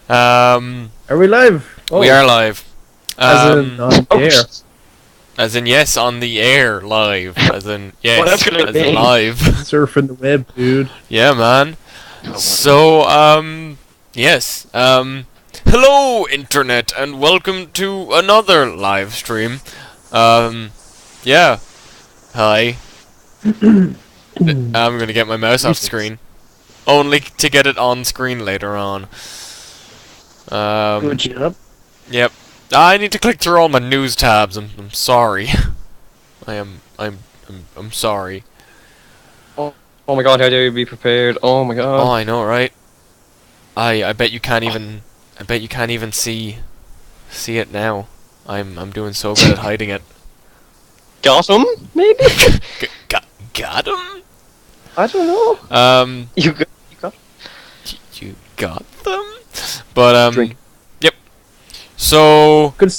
Are we live? Oh, we are live. as in on the air. As in yes, on the air, live. As in yes, Well, that's gonna as in be- live. Surfing the web, dude. Yeah, man. So, yes. Hello, internet, and welcome to another live stream. Yeah. Hi. I'm gonna get my mouse off screen, only to get it on screen later on. Good job. Yep. I need to click through all my news tabs. I'm sorry. I'm sorry. Oh my god, how dare you be prepared? Oh my Oh, god. I know, right? I bet you can't even see it now. I'm doing so good at hiding it. Got him? Maybe? Got him? I don't know. You got You got them? But Drink. Yep. So Good.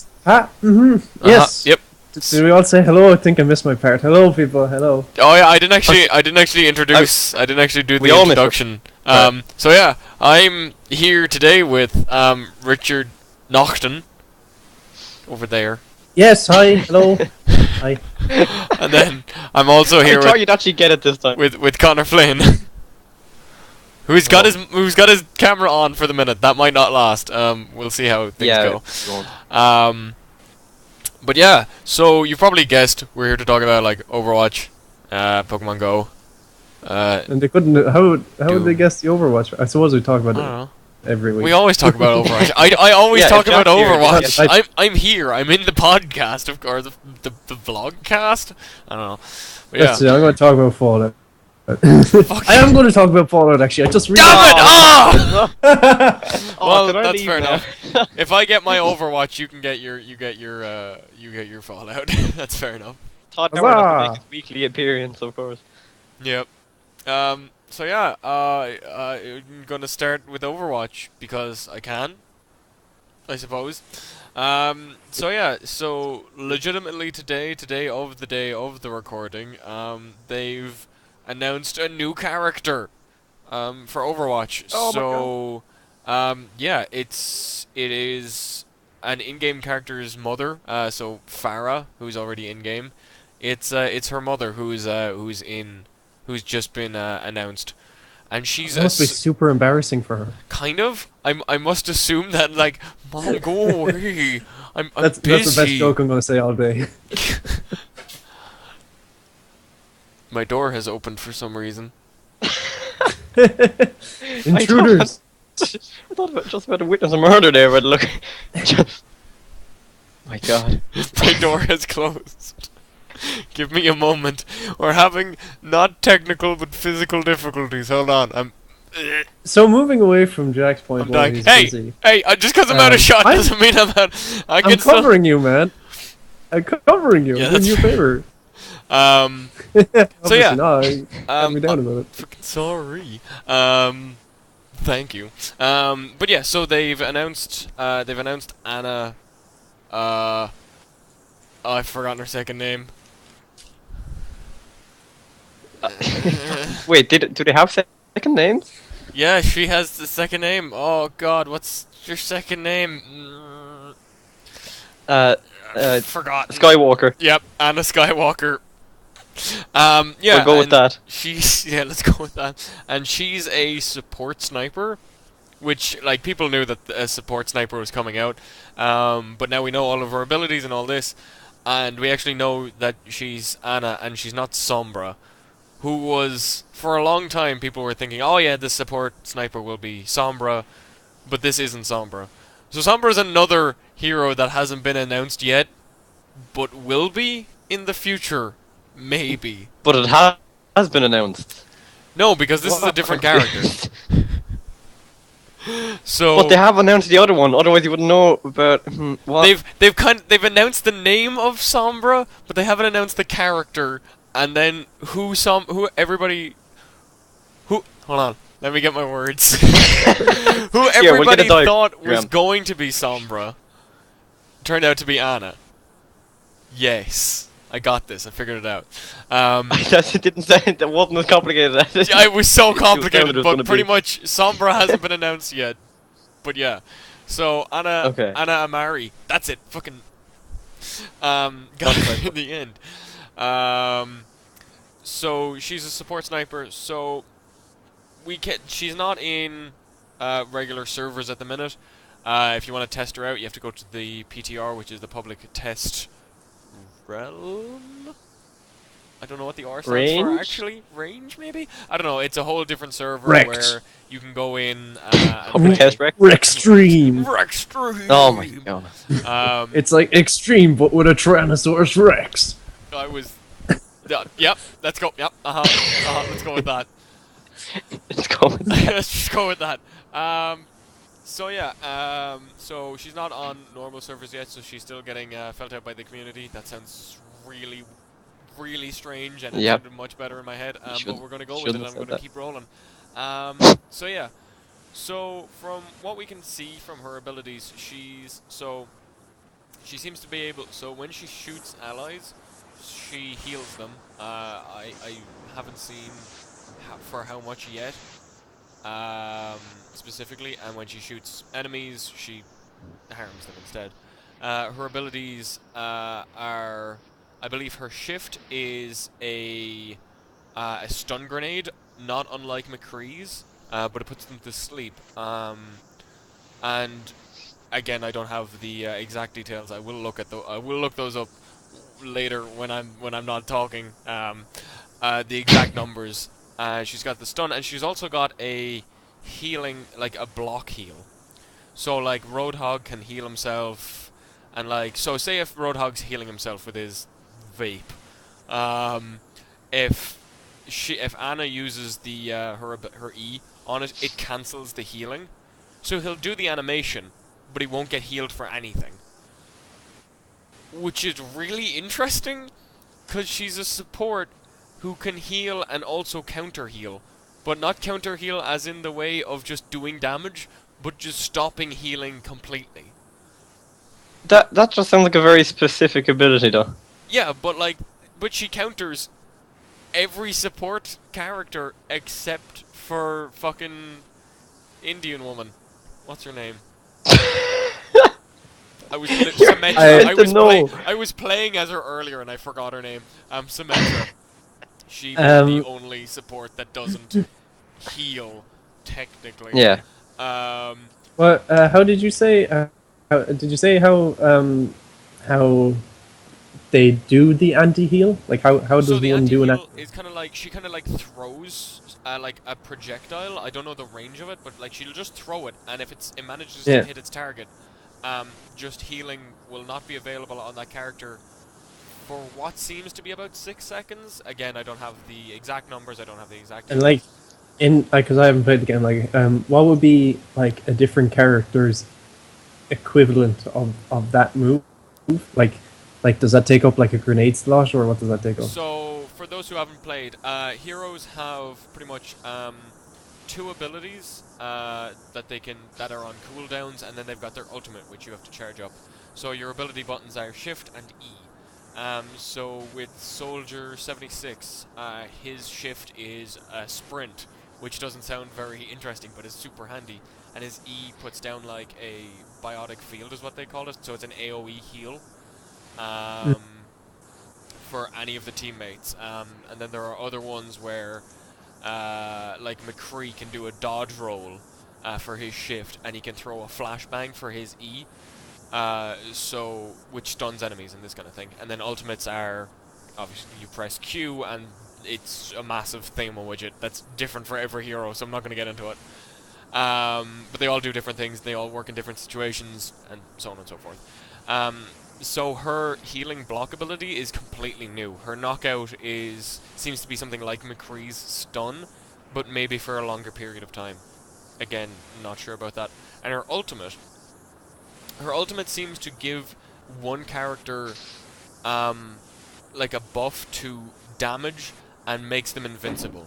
Yes. Yep. Did we all say hello? I think I missed my part. Hello, people. Hello. Oh yeah, I didn't actually introduce. I didn't actually do the all missed it. introduction. So yeah, I'm here today with Richard Naughton over there, Yes. Hi. Hello. Hi. and then I'm also here I thought you'd actually get it this time. with Conor Flynn, who's got his camera on for the minute. That might not last. We'll see how things go. But yeah, so you probably guessed we're here to talk about like Overwatch, Pokemon Go. And they couldn't. How would they guess the Overwatch? I suppose we talk about I it don't know. every week. We always talk about Overwatch. I always Yeah, talk about Jack's here. Overwatch. Yeah, I'm here. I'm in the podcast, of course, the vlogcast. I don't know. But yeah. Let's see, I'm going to talk about Fallout. Fuck I am going to talk about Fallout. Actually, I just Damn realized. it! Ah! Well, did I that's leave fair now? enough. If I get my Overwatch, you get your Fallout. That's fair enough. Thought they were going to Huzzah! make his weekly appearance, of course. Yep. So yeah, I'm gonna start with Overwatch because I can, I suppose. So yeah, so legitimately today of the day of the recording, they've announced a new character, for Overwatch. Oh my So, yeah, it is an in-game character's mother. So Farah, who's already in-game, it's her mother who's just been announced, and she's It must be super embarrassing for her. kind of. I must assume that like, Mom, go away. I'm That's busy. the best joke I'm going to say all day. My door has opened for some reason. Intruders. I thought just about to witness a murder there, but look. My god. My door has closed. Give me a moment. We're having not technical but physical difficulties. Hold on. I'm So moving away from Jack's point, I'm while dying. he's Hey, busy, hey! Just because I'm out of shot I'm- doesn't mean I'm out. I I'm can still. covering you, man. I'm covering you. Yeah, I'm doing you a that's favor. So yeah. No, calm me down about it. Fucking sorry. Thank you. But yeah, so they've announced Anna. Oh, I've forgotten her second name. Wait, do they have second names? Yeah, she has the second name. Oh God, what's your second name? Forgotten. Skywalker. Yep, Anna Skywalker. Yeah, We'll go with and that. She's let's go with that. And she's a support sniper, which like people knew that a support sniper was coming out, but now we know all of her abilities and all this, and we actually know that she's Anna and she's not Sombra, who was for a long time people were thinking, oh yeah, the support sniper will be Sombra, but this isn't Sombra. So Sombra is another hero that hasn't been announced yet, but will be in the future. Maybe. But it has been announced. No, because this is a different character. So But they have announced the other one, otherwise you wouldn't know about what. they've announced the name of Sombra, but they haven't announced the character, and then hold on, let me get my words. Who everybody thought was going to be Sombra turned out to be Anna. Yes. I got this. I figured it out. It didn't say it wasn't as complicated as it. It was so complicated, It was but gonna pretty be. much Sombra hasn't been announced yet. But yeah, so Okay. Anna Amari, that's it. Fucking got it in the end. So she's a support sniper. So she's not in regular servers at the minute. If you want to test her out, you have to go to the PTR, which is the public test realm. I don't know what the R stands for Range? actually. Range, maybe? I don't know. It's a whole different server Wrecked. where you can go in and Public play. test rec? Extreme. Extreme. Oh my god. It's like extreme, but with a Tyrannosaurus Rex. I was. Yep. Let's go. Yep. Let's go with that. Let's go with that. Let's just go with that. So yeah. So she's not on normal servers yet, so she's still getting felt out by the community. That sounds really, really strange, and it sounded much better in my head. But we're gonna go with it. I'm gonna keep rolling. So yeah. So from what we can see from her abilities, she seems to be able. So when she shoots allies, she heals them. I haven't seen for how much yet, specifically. And when she shoots enemies, she harms them instead. Her abilities are, I believe, her shift is a stun grenade, not unlike McCree's, but it puts them to sleep. And again, I don't have the exact details. I will look at I will look those up later when I'm not talking. The exact numbers. She's got the stun, and she's also got a healing, like a block heal. So like Roadhog can heal himself, and like say if Roadhog's healing himself with his vape, if Anna uses the her E on it, it cancels the healing. So he'll do the animation, but he won't get healed for anything. Which is really interesting, because she's a support who can heal and also counter heal. But not counter heal as in the way of just doing damage, but just stopping healing completely. That just sounds like a very specific ability, though. Yeah, but she counters every support character except for fucking Indian woman. What's her name? I was playing as her earlier and I forgot her name. Symmetra. She is the only support that doesn't heal, technically. Yeah. Well, how did you say? How did you say how they do the anti-heal? Like how does one do an? Is kind of like she kind of like throws like a projectile. I don't know the range of it, but like she'll just throw it, and if it manages to hit its target, just healing will not be available on that character for what seems to be about 6 seconds. Again, I don't have the exact numbers. I don't have the exact. And like, because I haven't played the game. Like, what would be like a different character's equivalent of that move? Like, does that take up like a grenade slot, or what does that take up? So, for those who haven't played, heroes have pretty much 2 abilities that are on cooldowns, and then they've got their ultimate, which you have to charge up. So your ability buttons are Shift and E. So with Soldier 76, his shift is a sprint, which doesn't sound very interesting, but is super handy. And his E puts down like a biotic field, is what they call it. So it's an AoE heal for any of the teammates. And then there are other ones where, like McCree can do a dodge roll for his shift, and he can throw a flashbang for his E. Which stuns enemies and this kind of thing. And then ultimates are, obviously, you press Q and it's a massive thema widget that's different for every hero, so I'm not going to get into it. But they all do different things, they all work in different situations, and so on and so forth. So her healing block ability is completely new. Her knockout seems to be something like McCree's stun, but maybe for a longer period of time. Again, not sure about that. And her ultimate seems to give one character like a buff to damage and makes them invincible,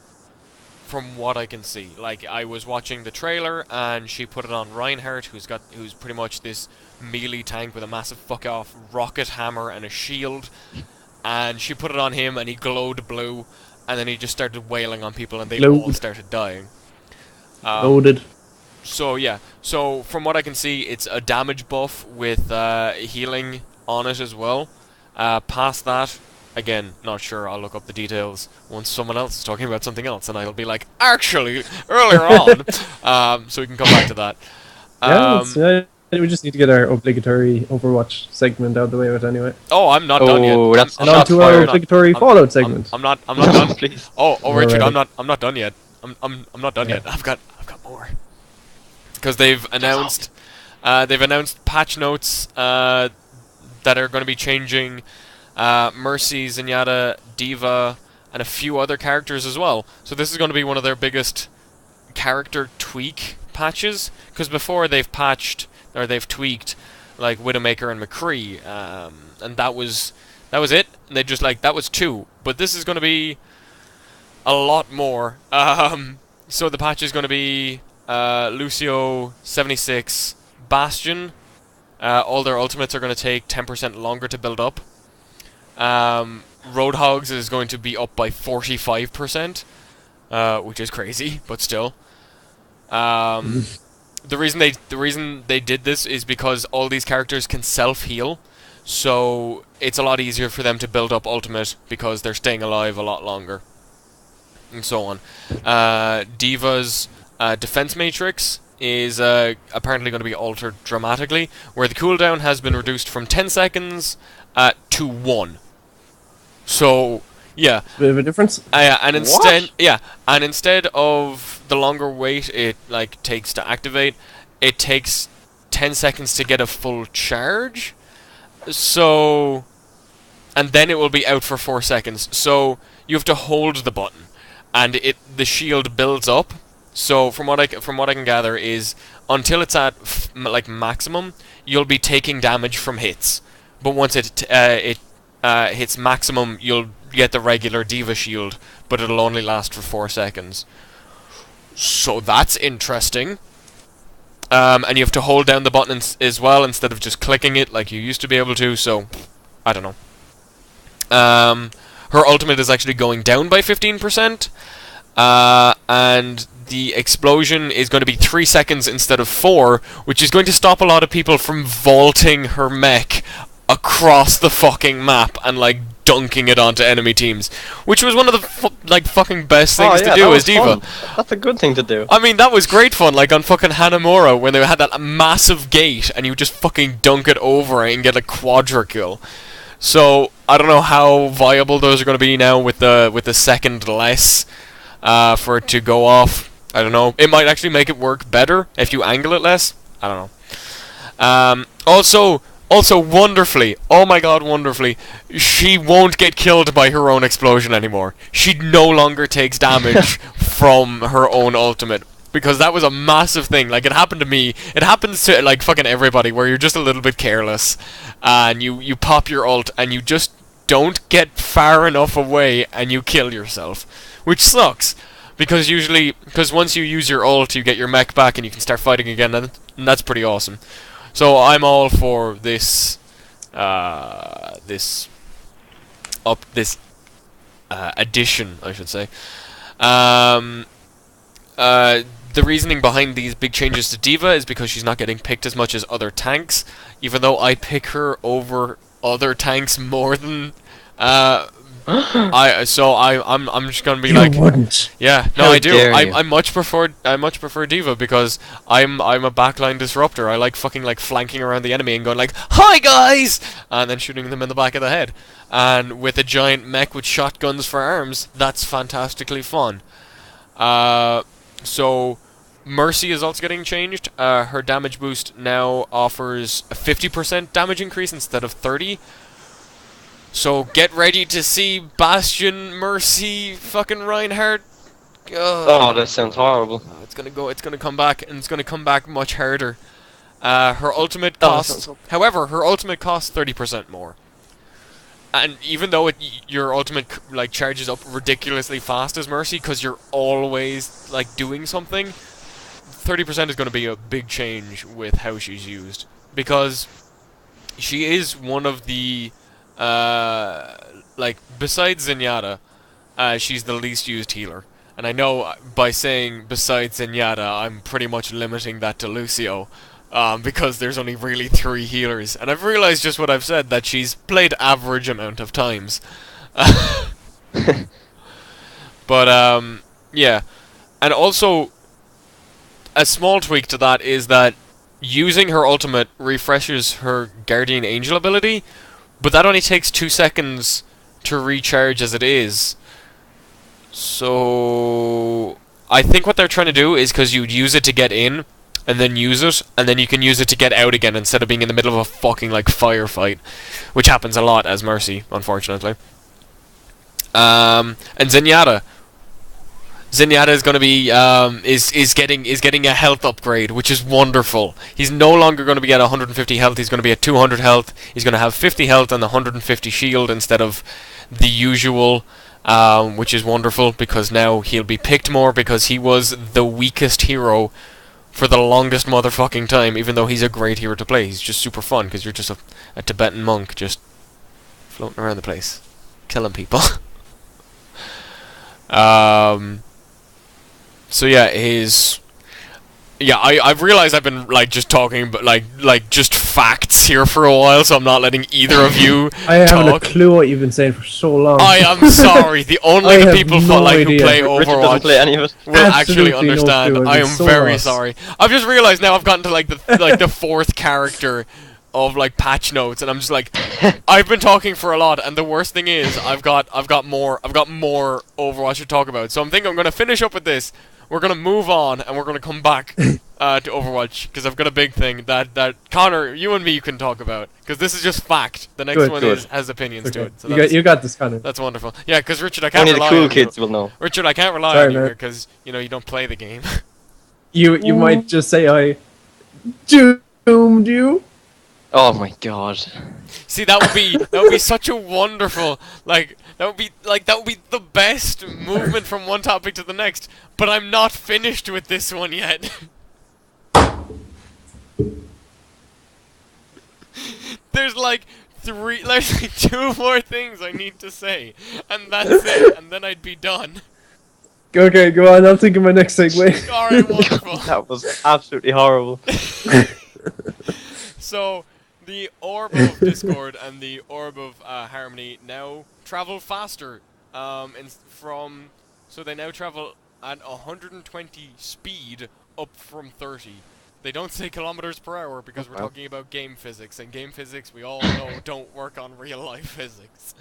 from what I can see. Like, I was watching the trailer and she put it on Reinhardt, who's pretty much this melee tank with a massive fuck off rocket hammer and a shield, and she put it on him and he glowed blue, and then he just started wailing on people and they all started dying. Loaded. So yeah, so from what I can see, it's a damage buff with healing on it as well. Past that, again, not sure. I'll look up the details once someone else is talking about something else, and I'll be like, actually, earlier on. So we can come back to that. We just need to get our obligatory Overwatch segment out of the way with anyway. Oh, I'm not done yet. Oh, that's And shots on to our fired. obligatory Fallout segment. I'm not done. Please. Oh, We're Richard, ready. I'm not done yet. I'm not done Yeah. yet. I've got more. Because they've announced patch notes that are going to be changing Mercy, Zenyatta, Diva, and a few other characters as well. So this is going to be one of their biggest character tweak patches. Because before they've tweaked like Widowmaker and McCree, and that was it. And they just that was 2. But this is going to be a lot more. So the patch is going to be Lucio 76, Bastion. All their ultimates are going to take 10% longer to build up. Roadhogs is going to be up by 45%, which is crazy, but still. The reason they did this is because all these characters can self-heal, so it's a lot easier for them to build up ultimate because they're staying alive a lot longer, and so on. Diva's defense matrix is apparently going to be altered dramatically, where the cooldown has been reduced from 10 seconds to 1. So, yeah. Bit of a difference. And instead of the longer wait it takes to activate, it takes 10 seconds to get a full charge. So, and then it will be out for 4 seconds. So you have to hold the button, and the shield builds up. So from what I can gather is until it's at maximum, you'll be taking damage from hits. But once it hits maximum, you'll get the regular Diva shield, but it'll only last for 4 seconds. So that's interesting. And you have to hold down the button as well instead of just clicking it like you used to be able to. So I don't know. Her ultimate is actually going down by 15%, and the explosion is going to be 3 seconds instead of 4, which is going to stop a lot of people from vaulting her mech across the fucking map and dunking it onto enemy teams, which was one of the fucking best things to do as Diva. Fun. That's a good thing to do. I mean, that was great fun, on fucking Hanamura when they had that massive gate and you just fucking dunk it over and get a quadra kill. So I don't know how viable those are going to be now with the second less for it to go off. I don't know. It might actually make it work better if you angle it less. I don't know. Also, wonderfully, oh my god, wonderfully, she won't get killed by her own explosion anymore. She no longer takes damage from her own ultimate. Because that was a massive thing. It happened to me. It happens to, fucking everybody, where you're just a little bit careless. And you pop your ult, and you just don't get far enough away, and you kill yourself. Which sucks. Because once you use your ult, you get your mech back, and you can start fighting again, and that's pretty awesome. So I'm all for this addition, I should say. The reasoning behind these big changes to Diva is because she's not getting picked as much as other tanks, even though I pick her over other tanks more than I'm just gonna be You wouldn't. yeah, no, How I do. dare you. I much prefer Diva because I'm a backline disruptor. I like fucking flanking around the enemy and going "Hi guys!" and then shooting them in the back of the head. And with a giant mech with shotguns for arms, that's fantastically fun. So Mercy is also getting changed. Her damage boost now offers a 50% damage increase instead of 30. So get ready to see Bastion, Mercy, fucking Reinhardt. Oh, that sounds horrible. It's gonna come back, and it's gonna come back much harder. Her ultimate costs, however, her ultimate costs 30% more. And even though your ultimate charges up ridiculously fast as Mercy, because you're always doing something, 30% is gonna be a big change with how she's used, because she is one of the besides Zenyatta, she's the least used healer. And I know by saying besides Zenyatta, I'm pretty much limiting that to Lucio. Because there's only really 3 healers. And I've realized just what I've said, that she's played average amount of times. But, yeah. And also, a small tweak to that is that using her ultimate refreshes her Guardian Angel ability, but that only takes 2 seconds to recharge as it is. So I think what they're trying to do is because you'd use it to get in, and then use it, and then you can use it to get out again instead of being in the middle of a fucking like firefight, which happens a lot as Mercy, unfortunately. And Zenyatta is going to be is getting a health upgrade, which is wonderful. He's no longer going to be at 150 health. He's going to be at 200 health. He's going to have 50 health and the 150 shield instead of the usual, which is wonderful because now he'll be picked more because he was the weakest hero for the longest motherfucking time. Even though he's a great hero to play, he's just super fun because you're just a Tibetan monk just floating around the place, killing people. So yeah, I've realized I've been like just talking, but like just facts here for a while, so I'm not letting either of you I haven't a talk. clue what you've been saying for so long. I am sorry. The only I the have people no who idea. play Richard doesn't Overwatch play any of it. will actually Absolutely no understand. clue. I've I been am so very lost. sorry. I've just realized now I've gotten to like the 4th character of like patch notes, and I'm just like, I've been talking for a lot, and the worst thing is I've got more Overwatch to talk about. So I'm thinking I'm gonna finish up with this. We're gonna move on, and we're gonna come back to Overwatch because I've got a big thing that Connor, you and me can talk about because this is just fact. The next one has opinions to Okay. it. So You got this, Connor. that's wonderful. Yeah, because Richard, I can't Only the rely cool on kids you. will know. Richard, I can't rely Sorry, on you man. because you don't play the game. You might just say I doomed you. Oh my god. See, that would be such a wonderful that would be the best movement from one topic to the next. But I'm not finished with this one yet. There's like 2 more things I need to say, and that's it, and then I'd be done. Okay, go on. I'll think of my next segue. Alright, wonderful. That was absolutely horrible. So, the Orb of Discord and the Orb of Harmony now travel faster. So they now travel at 120 speed, up from 30. They don't say kilometers per hour because we're talking about game physics, and game physics we all know don't work on real life physics.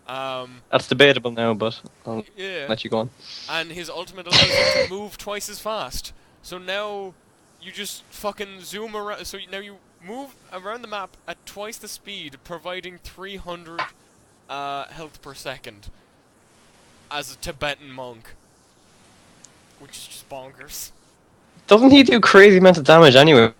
That's debatable now, but I'll Yeah. let you go on. And his ultimate allows him to move twice as fast. So now you just fucking zoom around. So now you move around the map at twice the speed, providing 300 health per second as a Tibetan monk, which is just bonkers. Doesn't he do crazy amounts of damage anyway?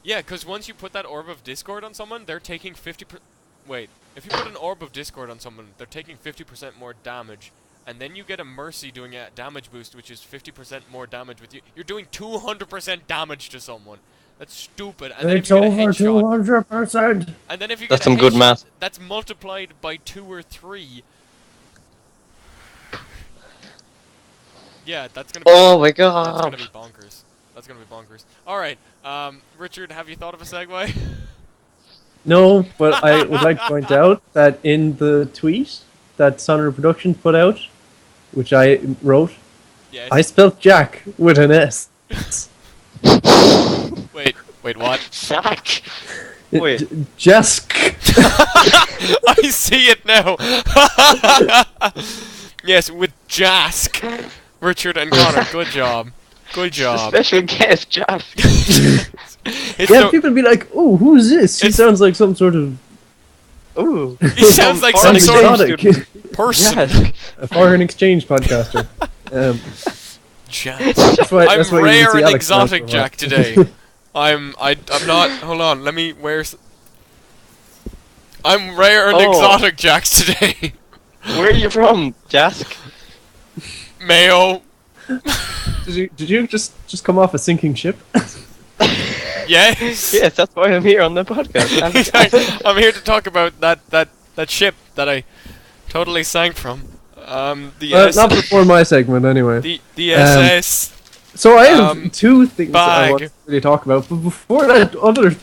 Yeah, because once you put that Orb of Discord on someone, they're taking 50%. Wait, if you put an Orb of Discord on someone, they're taking 50% more damage. And then you get a Mercy doing a damage boost, which is 50% more damage with you. You're doing 200% damage to someone. That's stupid. And then if It's you get a over headshot, 200%. and then if you That's get a some good headshot, math. that's multiplied by 2 or 3. Yeah, that's gonna be. Oh my That's gonna god. be bonkers. That's gonna be bonkers. All right, Richard, have you thought of a segue? No, but I would like to point out that in the tweet that Sonra Productions put out, which I wrote, Yes. I spelled Jack with an S. Wait, what? Fuck. Wait. Jask. I see it now. Yes, with Jask, Richard and Connor. Good job. Good job. Special guest, Jeff. It's Yeah, so- people be like, "Oh, who's this? He It's- sounds like some sort of Ooh. He sounds like some foreign sort of exchange exotic, person. Yes. a foreign exchange podcaster." Jack. That's why. I'm That's why you rare see and Alex around exotic for a Jack while. today. I'm not. Hold on. Let me wear. I'm rare and Oh. exotic Jacks today. Where are you from, Jask? Mayo. Did you just come off a sinking ship? Yes. Yes, that's why I'm here on the podcast. I'm here to talk about that ship that I totally sank from. The Not before my segment, anyway. the SS. So I have two things that I want bag. to really talk about, but before that,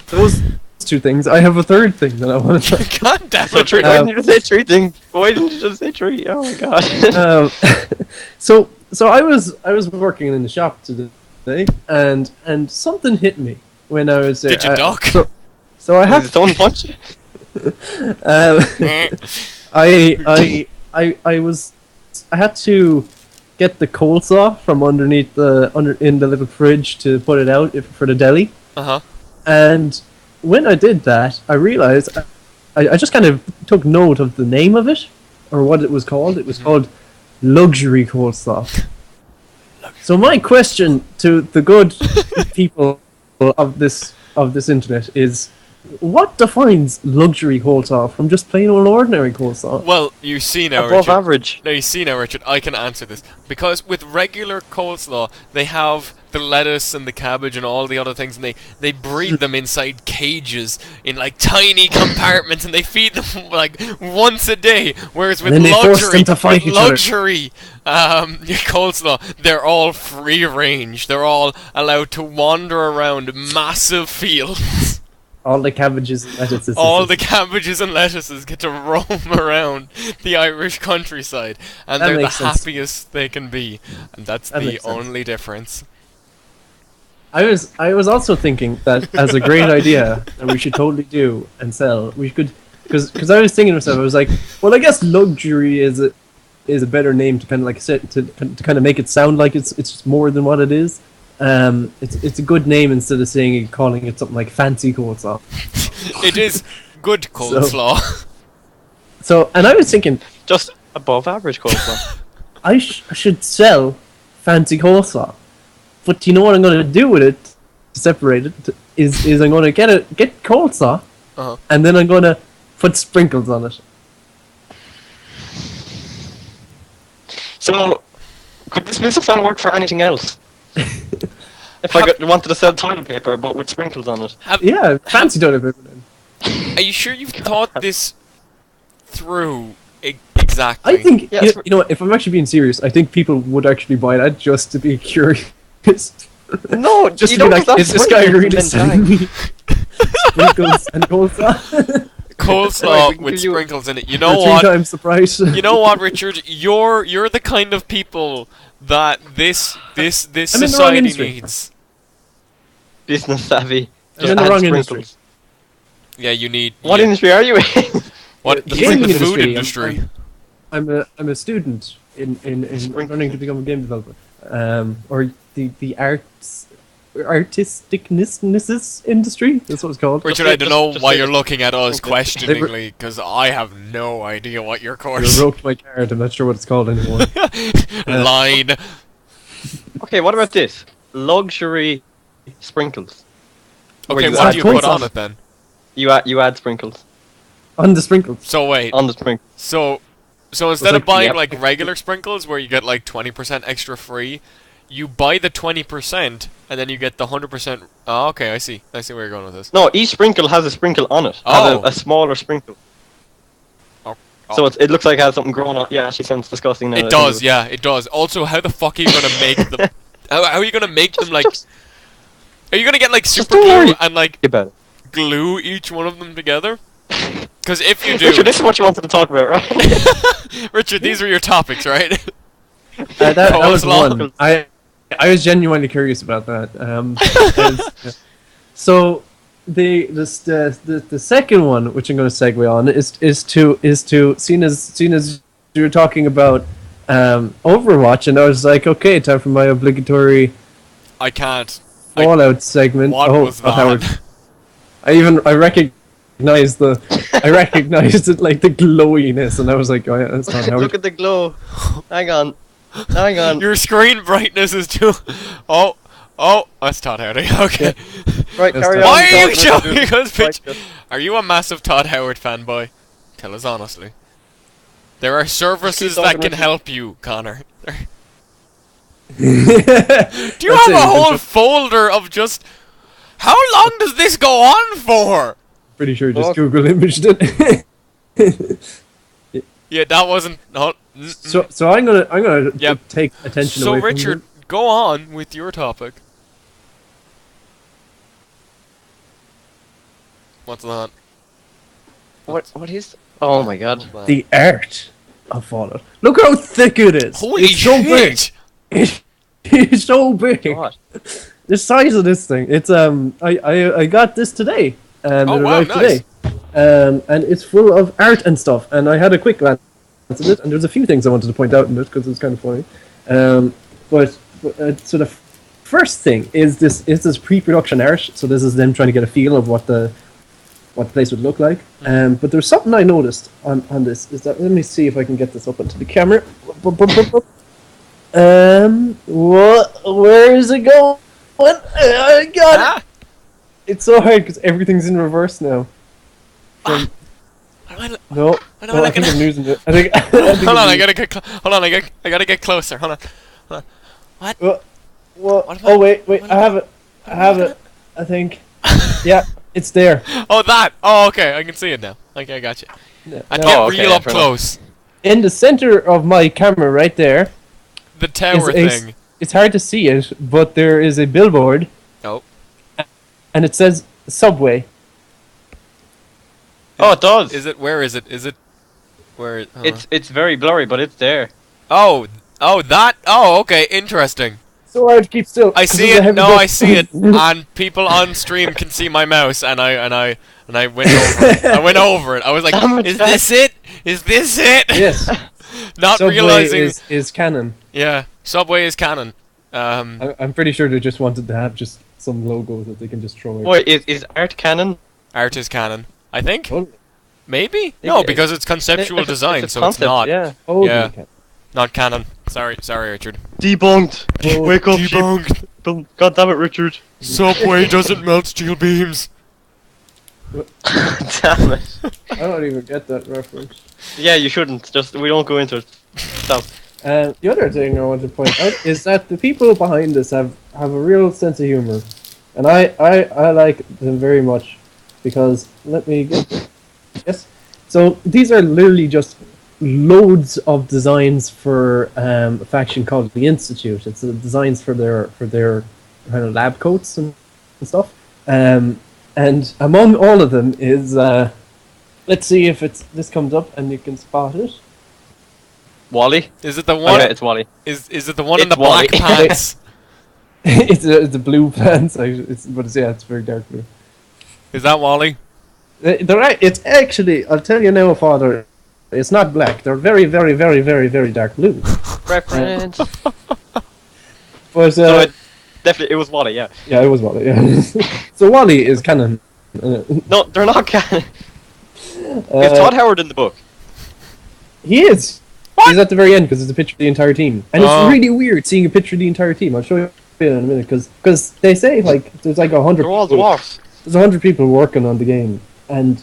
those two things, I have a third thing that I want to talk God damn So it. why didn't you just say three things? Why didn't you just say three? Oh my god. So I was working in the shop today, and something hit me when I was there. Did you duck? So I Did have someone punch you? I had to get the coleslaw from underneath in the little fridge to put it out for the deli. Uh-huh. And when I did that, I realized I just kind of took note of the name of it, or what it was called. It was called luxury coleslaw. So my question to the good people of this internet is, what defines luxury coleslaw from just plain old ordinary coleslaw? Well, you see now, Above Richard. average. No, you see now, Richard, I can answer this. Because with regular coleslaw, they have the lettuce and the cabbage and all the other things, and they breed them inside cages in, like, tiny compartments, and they feed them, like, once a day. Whereas with And then they force luxury, them to fight each other. luxury coleslaw, they're all free range. They're all allowed to wander around massive fields. All the cabbages and lettuces. All the cabbages and lettuces get to roam around the Irish countryside, and That they're the makes sense. happiest they can be, and that's That the makes sense. only difference. I was also thinking that as a great idea that we should totally do and sell. We could, because I was thinking to myself, I was like, well, I guess luxury is a better name to kind of like to kind of make it sound like it's more than what it is. It's a good name instead of calling it something like fancy coleslaw. It is good coleslaw. So, and I was thinking Just above average coleslaw. I should sell fancy coleslaw, but you know what I'm going to do with it to separate it is I'm going to get coleslaw, Uh-huh. and then I'm going to put sprinkles on it. So, could this business plan work for anything else? If I wanted to sell toilet paper, but with sprinkles on it. Yeah, fancy toilet paper then. Are you sure you've thought this through exactly? I think, Yeah, you know what, if I'm actually being serious, I think people would actually buy that just to be curious. No, Just you to be don't like, stop is this guy sprinkles really and then selling me sprinkles and coleslaw? Coleslaw Right, we can with give you- sprinkles in it. You For know 3 what? times the price. You know what, Richard? You're the kind of people that this I'm in the wrong society industry. needs. Business savvy. I'm in the add wrong sprinkles. industry. Yeah, you need. What yeah. industry are you in? What? The He's in the gaming food industry. industry. I'm a student in learning to become a game developer. Or the artisticness industry. That's what it's called. Richard, I don't know just why say you're it. looking at us Okay. questioningly, because I have no idea what your I course wrote my card. I'm not sure what it's called anymore. line. Okay, what about this? Luxury sprinkles. Where Okay, you what add do you put coleslaw. on it then? You add sprinkles On the sprinkles. So wait, on the sprinkles. so instead of like- buying Yep. like regular sprinkles where you get like 20% extra free, you buy the 20% and then you get the 100%. Oh, okay, I see where you're going with this. No, each sprinkle has a sprinkle on it. Oh. Has a smaller sprinkle. Oh, So it looks like it has something growing on. Yeah, actually sounds disgusting now. it does, yeah, it does. Also, how the fuck are you gonna make them? How are you gonna make them like? Are you gonna get like Just super don't glue worry. and like about it. glue each one of them together? Because if you do, Richard, this is what you wanted to talk about, right? Richard, these were your topics, right? That was Coleslaw. one. I was genuinely curious about that. And, so the second one, which I'm going to segue on, is to seeing as you were talking about Overwatch, and I was like, okay, time for my obligatory I can't. Fallout segment. What was Todd Howard. that? I recognized it like the glowiness, and I was like, oh yeah, that's Todd Howard. Look at the glow. Hang on. Your screen brightness is too. Oh, that's Todd Howard. Okay. Right, That's carry the- on. Why are you Don't showing do- us pictures? Are you a massive Todd Howard fanboy? Tell us honestly. There are services keep that talking can about help you, Connor. Do Do you have a whole folder of just? How long does this go on for? Pretty sure just Fuck. Google imaged it. Yeah, that wasn't. So I'm gonna Yep. take attention So away Richard, from go on with your topic. What's that? What is? Oh my god. the art of Fallout. Look how thick it is. Holy it's so big. shit! It's so big. God. The size of this thing. It's I got this today. Oh, it wow, arrived nice. today. And it's full of art and stuff. And I had a quick glance at it, and there's a few things I wanted to point out in it because it's kind of funny. So the first thing is this pre-production art. So this is them trying to get a feel of what the place would look like. But there's something I noticed on this. Is that, let me see if I can get this up into the camera. Where is it going? I got it. It's so hard because everything's in reverse now. No, I think I'm losing it. I think. Hold on, I gotta get. Hold on, I gotta get closer. Hold on. What? What? What Oh wait, I have it. I think. Yeah, it's there. Oh, that. Oh, okay, I can see it now. Okay, I got you. Yeah. I No, get okay, real up fair enough. close. in the center of my camera, right there. The tower is thing. It's hard to see it, but there is a billboard, Oh. and it says Subway. Oh, it does. Is it? Where is it? Is it? Where? It's very blurry, but it's there. Oh, that. Oh, okay, interesting. So hard to keep still. I 'cause see of the it. heavy No, dust. I see it. And people on stream can see my mouse, and I went over it. I went over it. I was like, Damn it, is Jack. this it? Is this it? Yes. Not Subway realizing. is canon. Yeah, Subway is canon. I'm pretty sure they just wanted to have just some logo that they can just throw in. Wait, is art canon? Art is canon. I think. Totally. Maybe? It- No, it- because it's conceptual It's a design, so concept, it's not. Yeah. Totally Yeah. canon. Not canon. Sorry, Richard. Debunked. Oh, Wake up, Debunked. sheep. God damn it, Richard. Subway doesn't melt steel beams. Damn it. I don't even get that reference. Yeah, you shouldn't. Just we don't go into it. Stop. The other thing I want to point out is that the people behind this have a real sense of humor, and I like them very much because let me get yes. So these are literally just loads of designs for a faction called the Institute. It's designs for their kind of lab coats and stuff. And among all of them is let's see if this comes up and you can spot it. Wally. Is it the one? Okay, it's Wally. Is it the one in It's the black Wally. pants? it's a blue pants, but it's very dark blue. Is that Wally? It's actually, I'll tell you now, Father, it's not black. They're very, very, very, very, very dark blue. Reference. But So definitely, it was Wally. Yeah. yeah, it was Wally. Yeah. So Wally is canon. No, they're not canon. Is Todd Howard in the book? He is. What? He's at the very end because it's a picture of the entire team, and Oh. it's really weird seeing a picture of the entire team. I'll show you in a minute because they say like there's like 100. They're all people- dwarfs. There's 100 people working on the game, and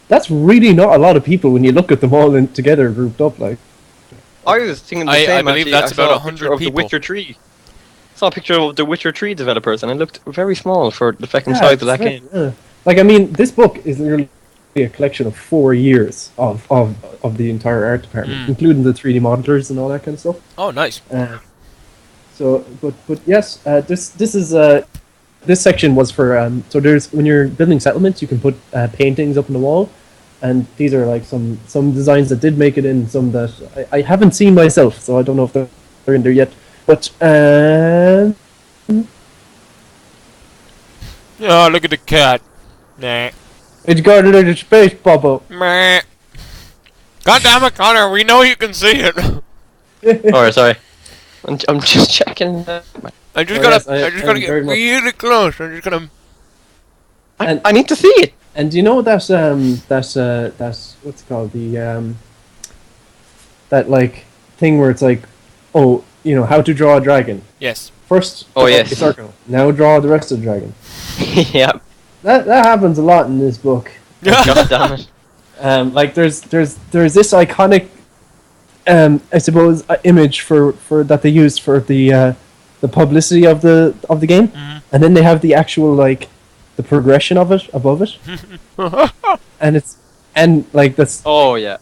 that's really not a lot of people when you look at them all together, grouped up like. I was thinking the I same. believe actually. that's I saw about a 100 picture of people. The Witcher 3. Saw a picture of the Witcher 3 developers, and it looked very small for the fucking Yeah, size it's of that very- game. yeah. Like I mean, this book is literally a collection of 4 years of the entire art department, including the 3D modelers and all that kind of stuff. Oh, nice. So, but yes, this is this section was for so there's when you're building settlements, you can put paintings up on the wall, and these are like some designs that did make it in, some that I haven't seen myself, so I don't know if they're in there yet. But Oh, look at the cat. Nah. it's got a little space bubble. Meh. God damn it, Connor, we know you can see it. Alright, sorry. I'm just checking. I'm just Oh, gonna, yes, I'm just gonna get very much. really close. I'm just gonna. I need to see it. And you know that's what's it called, the that like thing where it's like, oh, you know how to draw a dragon. Yes. First, Oh, draw yes. a circle. Now draw the rest of the dragon. Yeah. That happens a lot in this book. God damn it. Like there's this iconic, I suppose, image for that they used for the publicity of the game, and then they have the actual like the progression of it above it, and like that's Oh yeah.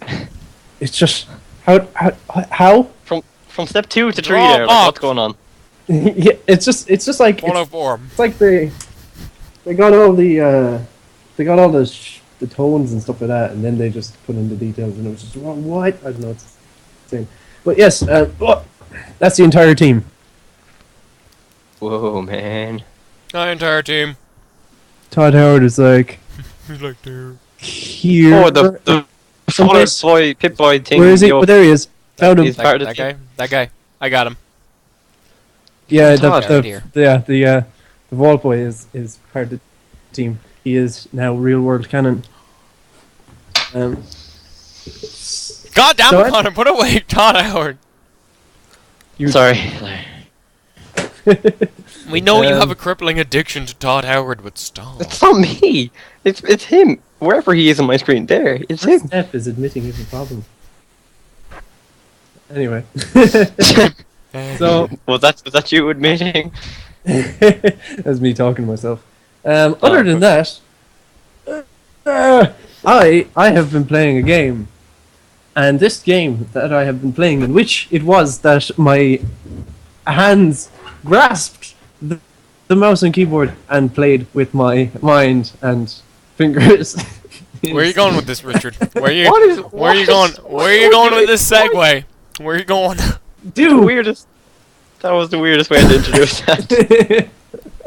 it's just how From step 2 to 3 Draw there, like, box. what's going on? yeah, it's just like One it's, of form. it's like they got all the tones and stuff like that, and then they just put in the details, and it was just what I don't know, it's insane. But yes, that's the entire team. Whoa, man. My entire team. Todd Howard is like He's like there. here. Oh, the smaller someplace. boy, Pip-Boy thing. Where is he? yo, Oh, there he is. Found him. He's part of the That guy. I got him. Yeah, Todd. the Vault Boy is part of the team. He is now real world canon. God damn So it, Connor, put away Todd Howard. Sorry. We know you Um, have a crippling addiction to Todd Howard, but stop. It's not me. It's him. Wherever he is on my screen, there. It's him. Steph is admitting he's a problem. Anyway, so was that you admitting? that's me talking to myself. Other than that, I have been playing a game, and this game that I have been playing, in which it was that my hands grasped the mouse and keyboard and played with my mind and fingers. Where are you going with this, Richard? Where are you? What is- Where are you going? Where are you going with this segue? Where are you going? Dude! Weirdest. That was the weirdest way to introduce that.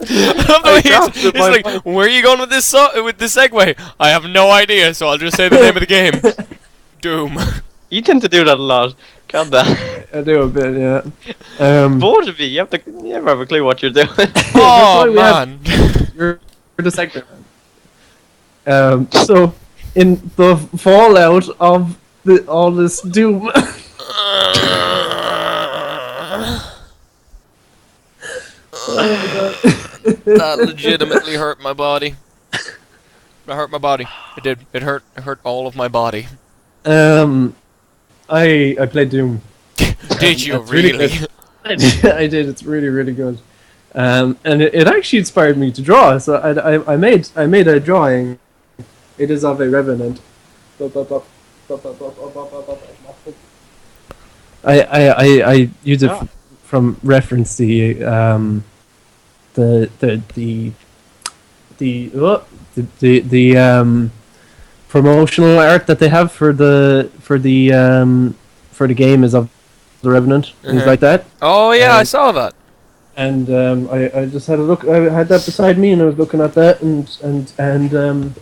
I love the way he's like, where are you going with this with this segue? I have no idea, so I'll just say the name of the game. Doom. You tend to do that a lot. Calm down. I do a bit, yeah. Both of you, you never have a clue what you're doing. Oh why we have- man. You're the second man. So, in the fallout of all this doom, That legitimately hurt my body. It hurt my body. It did. It hurt. It hurt all of my body. I played Doom. Did you That's really really? good. I did. It's really, really good. And it actually inspired me to draw. So I made a drawing. It is of a revenant. I use it from reference the promotional art that they have for the game is of the Revenant, things like that. Oh yeah, I saw that. And I just had a look. I had that beside me, and I was looking at that and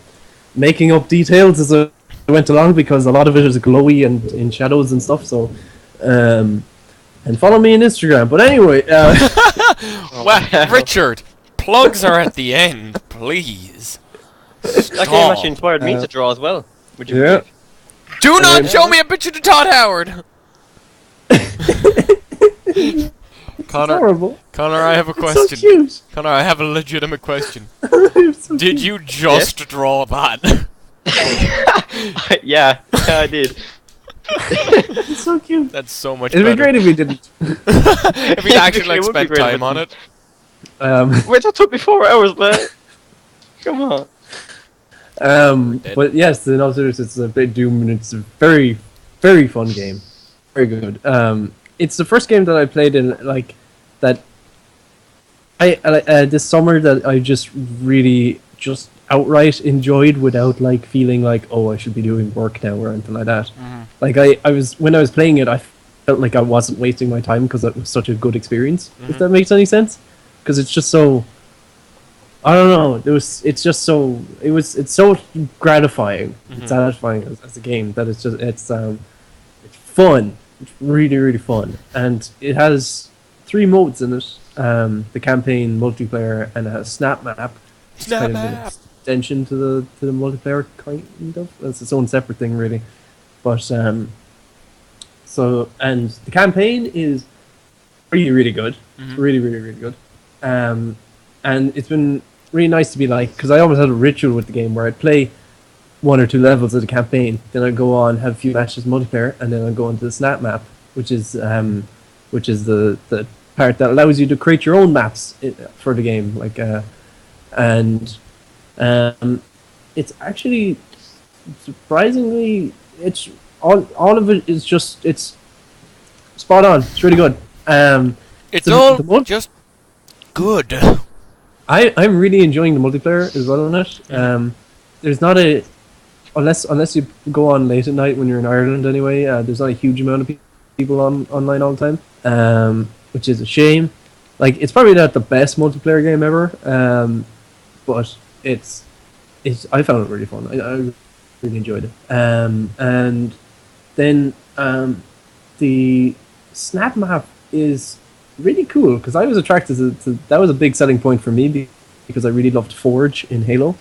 making up details as I went along, because a lot of it is glowy and in shadows and stuff. So, and follow me on Instagram. But anyway, Well, Richard, plugs are at the end, please. That game actually inspired me to draw as well. Would you yeah. believe? Do not show me a picture to Todd Howard. Connor, horrible. Connor, I have a It's question. so cute. Connor, I have a legitimate question. It's so Did cute. you just draw that? Yeah, I did. It's so cute. That's so much It'd be better. great if we didn't. If we actually like It would be spent great if time it on it. Wait, that took me 4 hours, man. Come on. But yes, in all seriousness, it's a bit Doom, and it's a very, very fun game. Very good. It's the first game that I played in like that. This summer that I just really just outright enjoyed without like feeling like, oh, I should be doing work now or anything like that. Like I was when I was playing it, I felt like I wasn't wasting my time because it was such a good experience. If that makes any sense, because it's just so. I don't know. It's so gratifying, it's satisfying as a game that it's fun. It's really, really fun, and it has 3 modes in it: the campaign, multiplayer, and it has Snap Map. It's Snap kind of an Map. extension to the multiplayer, kind of. It's its own separate thing, really. But so and the campaign is really, really good. It's really, really, really good. And it's been really nice to be like, because I always had a ritual with the game where I'd play 1 or 2 levels of the campaign, then I'd go on, have a few matches multiplayer, and then I'd go into the Snap Map, which is the part that allows you to create your own maps for the game, like it's actually surprisingly, it's all of it is just it's spot on. It's really good. It's the- all the mul- just good. I'm really enjoying the multiplayer as well on it. There's not a unless you go on late at night when you're in Ireland anyway. There's not a huge amount of people online all the time, which is a shame. Like it's probably not the best multiplayer game ever, but it's I found it really fun. I really enjoyed it. And then the snap map is really cool because I was attracted to that was a big selling point for me because I really loved Forge in Halo,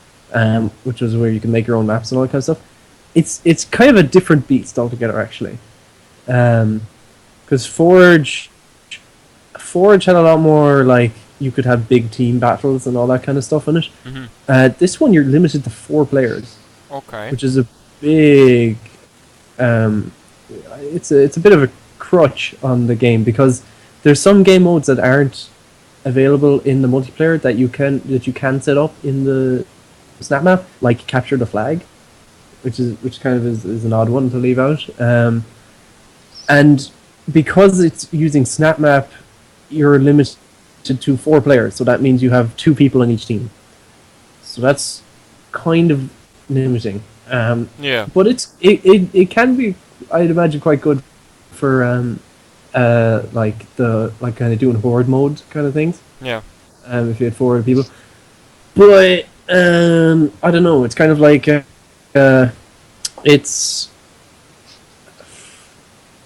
which was where you can make your own maps and all that kind of stuff. It's kind of a different beast altogether actually, because Forge had a lot more like you could have big team battles and all that kind of stuff in it. This one you're limited to 4 players. Okay. Which is a big it's a bit of a crutch on the game because there's some game modes that aren't available in the multiplayer that you can set up in the snap map, like capture the flag, which kind of is an odd one to leave out. And because it's using snap map, you're limited to 4 players, so that means you have 2 people on each team. So that's kind of limiting. Yeah. But it can be, I'd imagine, quite good for like kind of doing horde mode kind of things. Yeah. If you had 4 people, but I don't know. It's kind of like it's.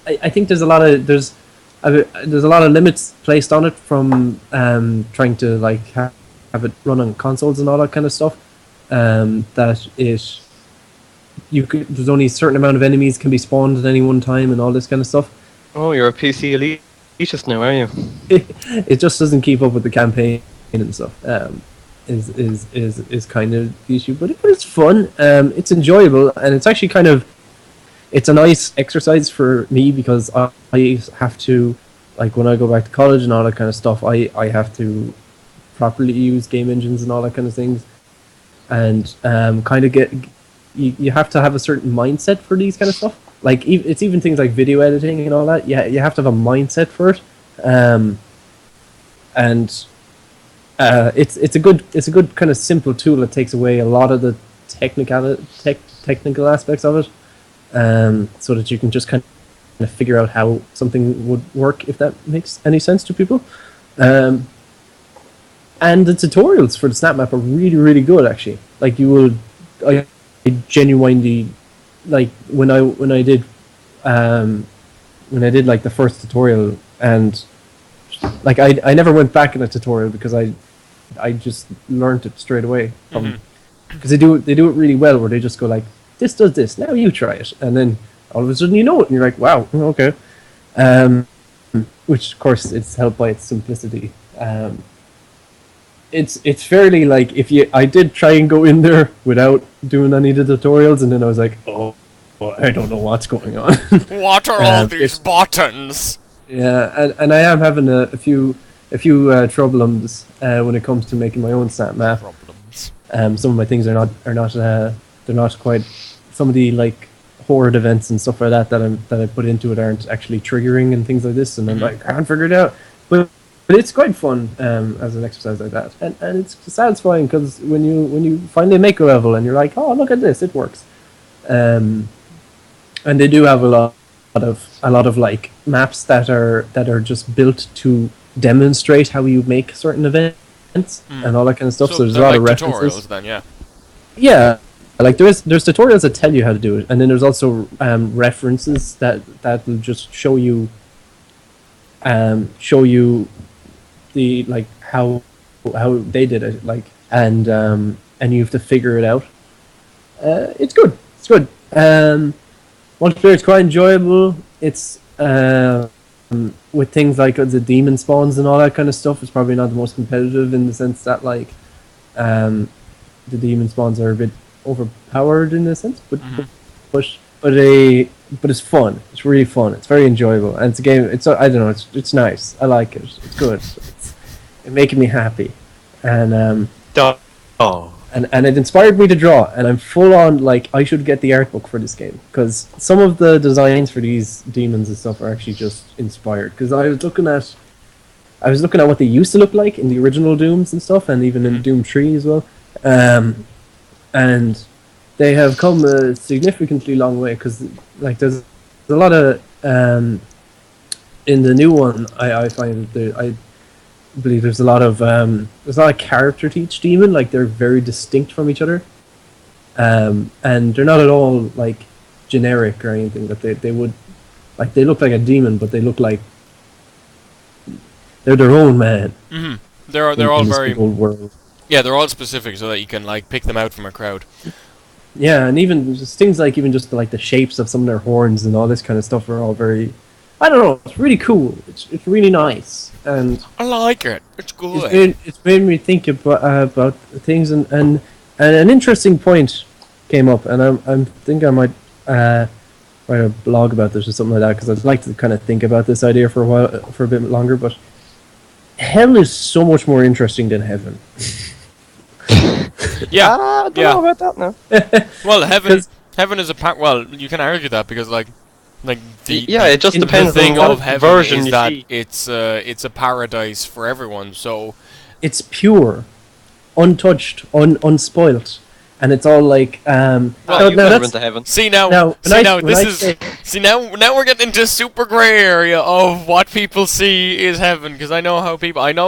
I think there's a lot of limits placed on it from trying to like have it run on consoles and all that kind of stuff. There's only a certain amount of enemies can be spawned at any one time and all this kind of stuff. Oh, you're a PC elitist now, are you? It just doesn't keep up with the campaign and stuff. Is kind of the issue, but it's fun. It's enjoyable, and it's actually it's a nice exercise for me because I have to, like, when I go back to college and all that kind of stuff, I have to properly use game engines and all that kind of things, and kind of you have to have a certain mindset for these kind of stuff. Like it's even things like video editing and all that. Yeah, you have to have a mindset for it, and it's a good kind of simple tool that takes away a lot of the technical aspects of it, so that you can just kind of figure out how something would work, if that makes any sense to people. And the tutorials for the snap map are really, really good actually. Like I genuinely, like when I did like the first tutorial, and like I never went back in a tutorial because I just learned it straight away because they do it really well, where they just go like, this does this, now you try it, and then all of a sudden you know it and you're like, wow, okay. Which of course it's helped by its simplicity. It's fairly like, I did try and go in there without doing any of the tutorials, and then I was like, oh I don't know what's going on. What are all these buttons? Yeah, and I am having a few troubles when it comes to making my own snap map. Problems. Some of my things are not they're not quite, some of the like horde events and stuff like that I put into it aren't actually triggering and things like this, and I'm like, I can't figure it out. But it's quite fun as an exercise like that, and it's satisfying because when you finally make a level and you're like, oh, look at this, it works. And they do have a lot of like maps that are just built to demonstrate how you make certain events and all that kind of stuff. So there's a lot of references. Tutorials then, yeah. Yeah, like there's tutorials that tell you how to do it, and then there's also references that will just show you the like how they did it, like, and you have to figure it out. It's good. Multiplayer is quite enjoyable. It's with things like the demon spawns and all that kind of stuff. It's probably not the most competitive in the sense that like the demon spawns are a bit overpowered in a sense, but it's fun. It's really fun. It's very enjoyable, and it's a game. I don't know. It's nice. I like it. It's good. It's making me happy, and and it inspired me to draw. And I'm full on like I should get the art book for this game because some of the designs for these demons and stuff are actually just inspired. Because I was looking at what they used to look like in the original Dooms and stuff, and even in Doom 3 as well. And they have come a significantly long way because like there's a lot of in the new one I find that I believe there's a lot of character to each demon. Like they're very distinct from each other, and they're not at all like generic or anything. That they would like they look like a demon, but they look like they're their own man. Mm-hmm. They're all in this very big old world. Yeah, they're all specific so that you can like pick them out from a crowd. Yeah, and even just things like even just like the shapes of some of their horns and all this kind of stuff are all very. I don't know. It's really cool. It's really nice, and I like it. It's good. It's made me think about things, and an interesting point came up, and I think I might write a blog about this or something like that because I'd like to kind of think about this idea for a while, for a bit longer. But hell is so much more interesting than heaven. Yeah, I don't know about that now. Well, heaven is a well, you can argue that because like the it just depends the thing on what of heaven version is you that see. it's a paradise for everyone. So It's pure, untouched, unspoilt, and it's all like. Well, now you've never that's- been to heaven. see now, Now, now we're getting into super gray area of what people see is heaven because I know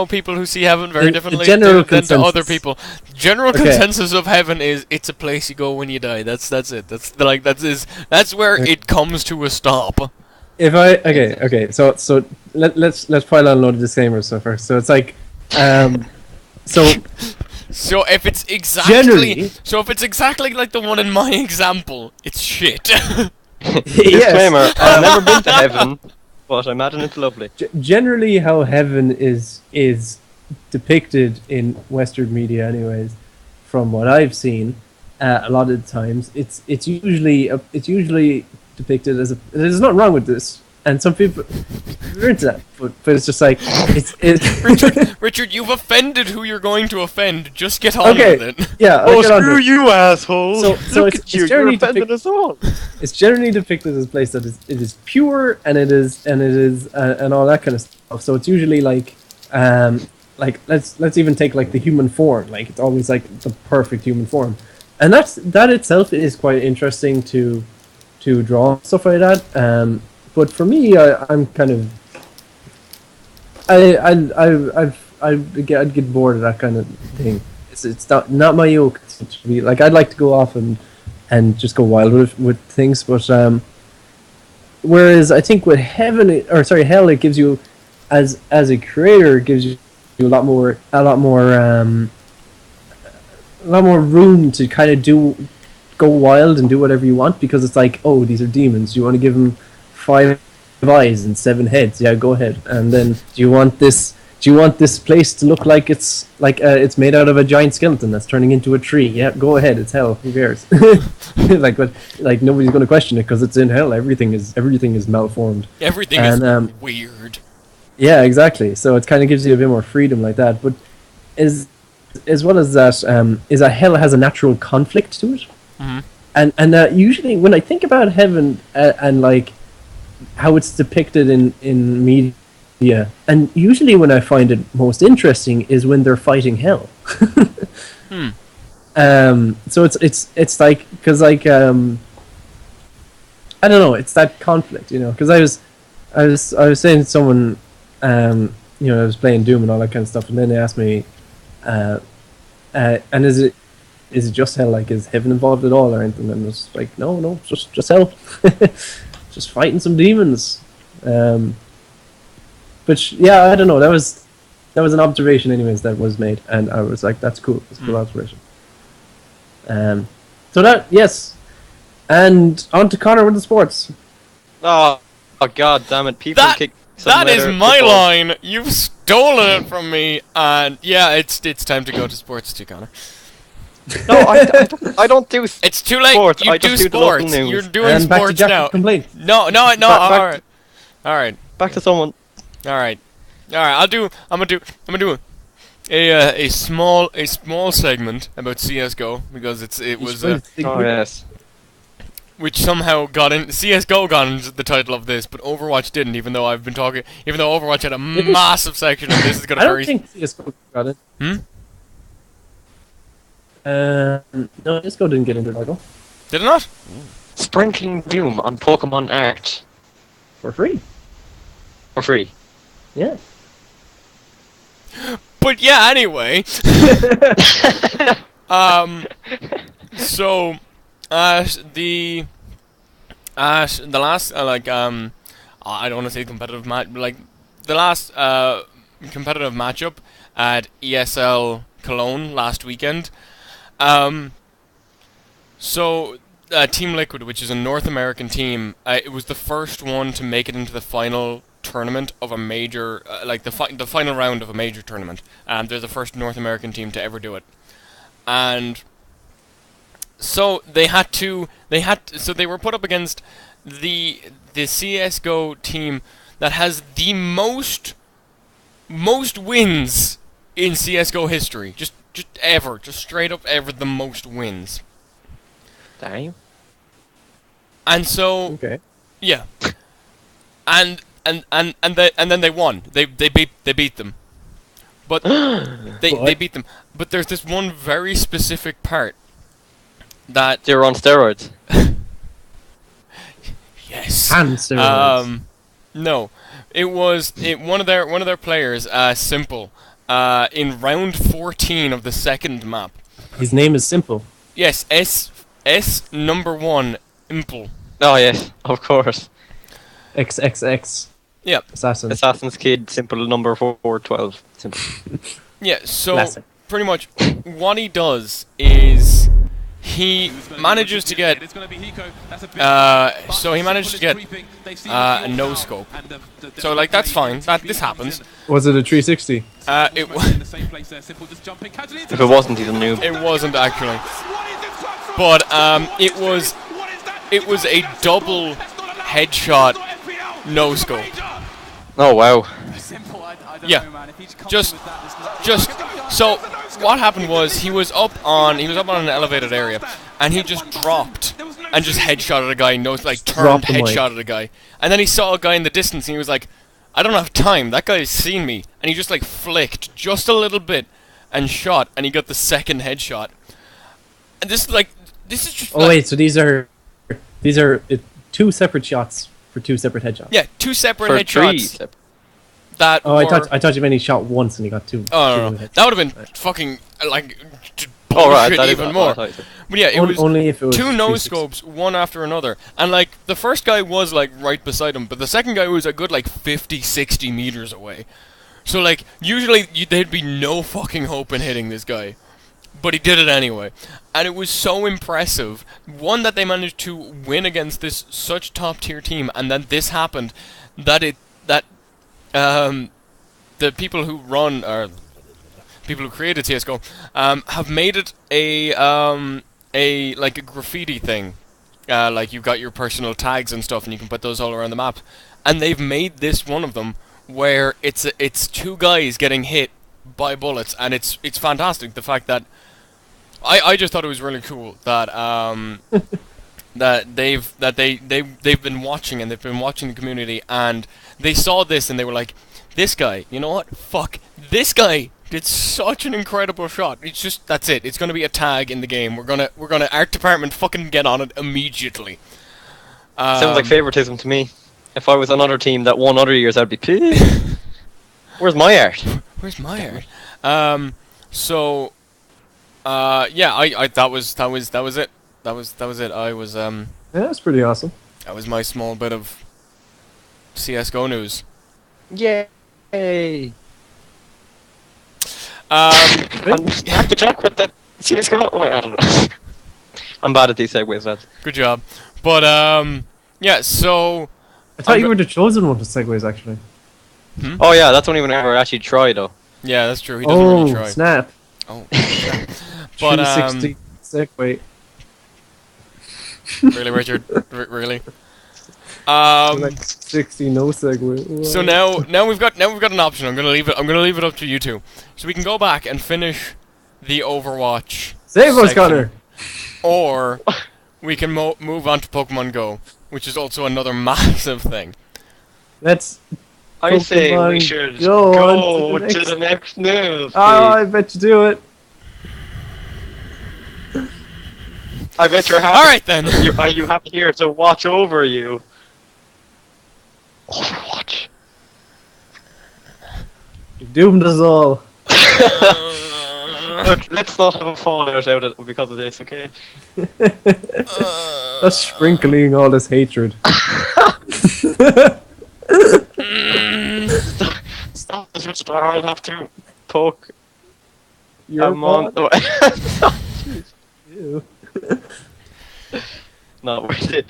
people who see heaven very The differently general than to other consensus. people. General Okay. consensus of heaven is it's a place you go when you die. That's it. That's where it comes to a stop. If I okay, so let's pile on a load of disclaimers so first. So it's like, so So if it's Generally- exactly like the one in my example, it's shit. Disclaimer, I've never been to heaven, but I imagine it's lovely. Generally, how heaven is depicted in Western media, anyways, from what I've seen, a lot of the times it's usually depicted as a. There's nothing wrong with this, and some people are into that, but it's just like it's Richard, you've offended who you're going to offend. Just get on Okay. with it. yeah. I'll get on to it. you, asshole! So Look it's at you, generally you're offending us all. It's generally depicted as a place that it is pure and it is and all that kind of stuff. So it's usually like let's even take like the human form. Like it's always like the perfect human form, and that itself is quite interesting to draw stuff like that. But for me, I'm kind of I'd get bored of that kind of thing. It's not my yoke to be like I'd like to go off and just go wild with things, but whereas I think with hell, it gives you as a creator, it gives you a lot more room to kind of go wild and do whatever you want because it's like, oh, these are demons. You want to give them 5 eyes and 7 heads? Yeah, go ahead. And then do you want this place to look like it's made out of a giant skeleton that's turning into a tree? Yeah, go ahead. It's hell. Who cares? But nobody's going to question it because it's in hell. Everything is malformed. Everything And, is weird. Yeah, exactly. So it kind of gives you a bit more freedom like that. But as well as that, is that hell has a natural conflict to it. Mm-hmm. And usually when I think about heaven and like how it's depicted in media, and usually when I find it most interesting is when they're fighting hell. So it's like because like I don't know, it's that conflict, because I was saying to someone, I was playing Doom and all that kind of stuff, and then they asked me, and is it just hell? Like, is heaven involved at all or anything? And I was like, no, just hell, just fighting some demons. But yeah, I don't know. That was an observation, anyways, that was made, and I was like, that's cool. That's a cool observation. So that, yes, and on to Conor with the sports. Oh god damn it! People kick. That is my line. You've stolen it from me, and yeah, it's time to go to sports too, Conor. No, I don't do. It's too late. Sports. You I do just do the local sports. news. You're doing And back to sports Jack's now. complaint. No. Back All right. Back to someone. I'm gonna do. a small segment about CS:GO because it was Oh yes. which somehow got in. CS:GO got into the title of this, but Overwatch didn't. Even though I've been talking, even though Overwatch had a massive section, and this is gonna I very. don't think CSGO got it. Hmm? No, CSGO didn't get into the title. Did it not? Sprinkling Doom on Pokemon art For free. for free. Yeah. But yeah, anyway. So, the last I don't want to say competitive match, like the last competitive matchup at ESL Cologne last weekend. So Team Liquid, which is a North American team, it was the first one to make it into the final tournament of a major, like the final round of a major tournament, and they're the first North American team to ever do it. And so they were put up against the CS:GO team that has the most wins in CS:GO history, just ever, just straight up ever, the most wins. Damn. And so Okay. yeah, and then they won. They beat them, but they beat them. But there's this one very specific part that They're on steroids. yes. Hand steroids. No, it was one of their players, Simple, in round 14 of the second map. His name is Simple. Yes, number 1 Imple. Oh yes, of course. XXX. Yep. Assassin. Assassin's Kid, simple number 412. Simple. Yeah, so Classic. pretty much what he does is he manages to get a no scope. So like that's fine. This happens. Was it a 360? It If it wasn't, he's a noob. it wasn't actually, but it was a double headshot no scope. Oh wow. Yeah, just so what happened was he was up on an elevated area, and he just dropped and just headshotted a guy. Turned headshotted a guy, and then he saw a guy in the distance, and he was like, "I don't have time. That guy's seen me," and he just like flicked just a little bit and shot, and he got the second headshot. And this is just. Oh wait, so these are two separate shots for two separate headshots. Yeah, two separate For headshots. three. That Oh, were, I thought you meant he shot once and he got two. Oh, no. two headshots. That would have been fucking like. Oh right, bullshit that is even more. that is- But yeah, it was Only if it was two no 360. scopes, one after another. And like the first guy was like right beside him, but the second guy was a good like 50, 60 meters away. So like usually there'd be no fucking hope in hitting this guy. But he did it anyway. And it was so impressive. One, that they managed to win against this such top tier team, and then this happened, that the people who run, or people who created CSGO, have made it a like a graffiti thing. Like you've got your personal tags and stuff, and you can put those all around the map. And they've made this one of them where it's two guys getting hit by bullets, and it's fantastic. The fact that I just thought it was really cool that that they've been watching, and they've been watching the community, and they saw this and they were like, this guy, you know what? Fuck, this guy did such an incredible shot. It's just, that's it. It's gonna be a tag in the game. We're gonna art department fucking get on it immediately. Sounds like favoritism to me. If I was on another team that won other years, I'd be pissed. Where's my art? Where's my art? So, yeah, I that was it. That was it. I was Yeah, that's pretty awesome. that was my small bit of CS:GO news. Yay! Um, Have to check with the CS:GO. Oh, I don't know. I'm bad at these segues, lads. good job. But yeah. So I thought you were the chosen one to segues, actually. Oh yeah, that's only when I ever actually try though. yeah, that's true. He doesn't really Oh, try. snap. Oh, snap. But 360 segue. really, Richard, really. Like 60 no segue. So now we've got an option. I'm gonna leave it up to you two. So we can go back and finish the Overwatch. Save us, section, Connor. Or we can move on to Pokemon Go, which is also another massive thing. Let's. I say we Pokemon should Go go on to the next news. Oh, I bet you do it. I bet you're happy. All right then. Are you happy here to watch over you? Overwatch. You doomed us all. Look, let's not have a fallout out of because of this, okay? That's sprinkling all this hatred. Stop this, Richard. I'll have to poke. You're on. Ew. No, wait, too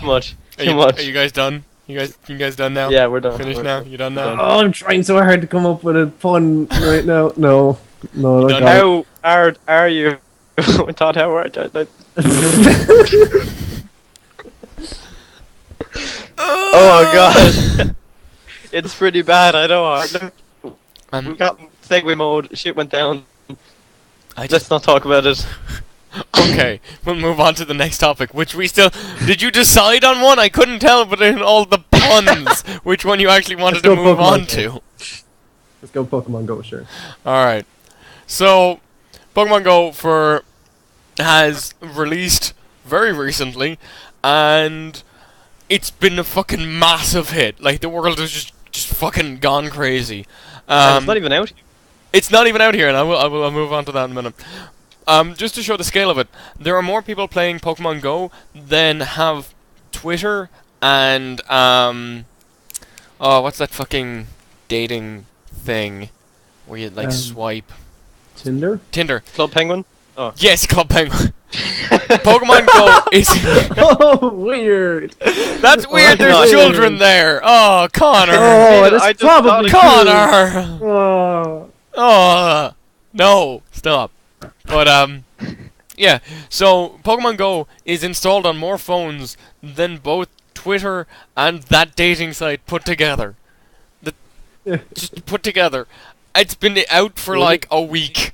much. Are you guys done? You guys done now? Yeah, we're done. Finished We're now? done. You done now? Oh, I'm trying so hard to come up with a pun right now. No, I Done. got How hard are you? Todd, how hard? Oh god, it's pretty bad. I know. We got segue mode. Shit went down. Let's not talk about it. Okay, we'll move on to the next topic, which we still... Did you decide on one? I couldn't tell, but in all the puns, which one you actually wanted to Let's go move Pokemon on Go. to. Let's go Pokemon Go, sure. Alright. So, Pokemon Go has released very recently, and it's been a fucking massive hit. Like, the world has just fucking gone crazy. And it's not even out. It's not even out here, and I'll move on to that in a minute. Just to show the scale of it, there are more people playing Pokemon Go than have Twitter and, what's that fucking dating thing where you, like, swipe? Tinder? Tinder. Club Penguin. Oh. Yes, Club Penguin. Pokemon Go is... Oh, weird. That's weird, there's children there. Oh, Connor. Oh, I that's just probably Connor. Oh. Oh, no, stop. But, yeah, so Pokemon Go is installed on more phones than both Twitter and that dating site put together. Just put together. It's been out for like a week.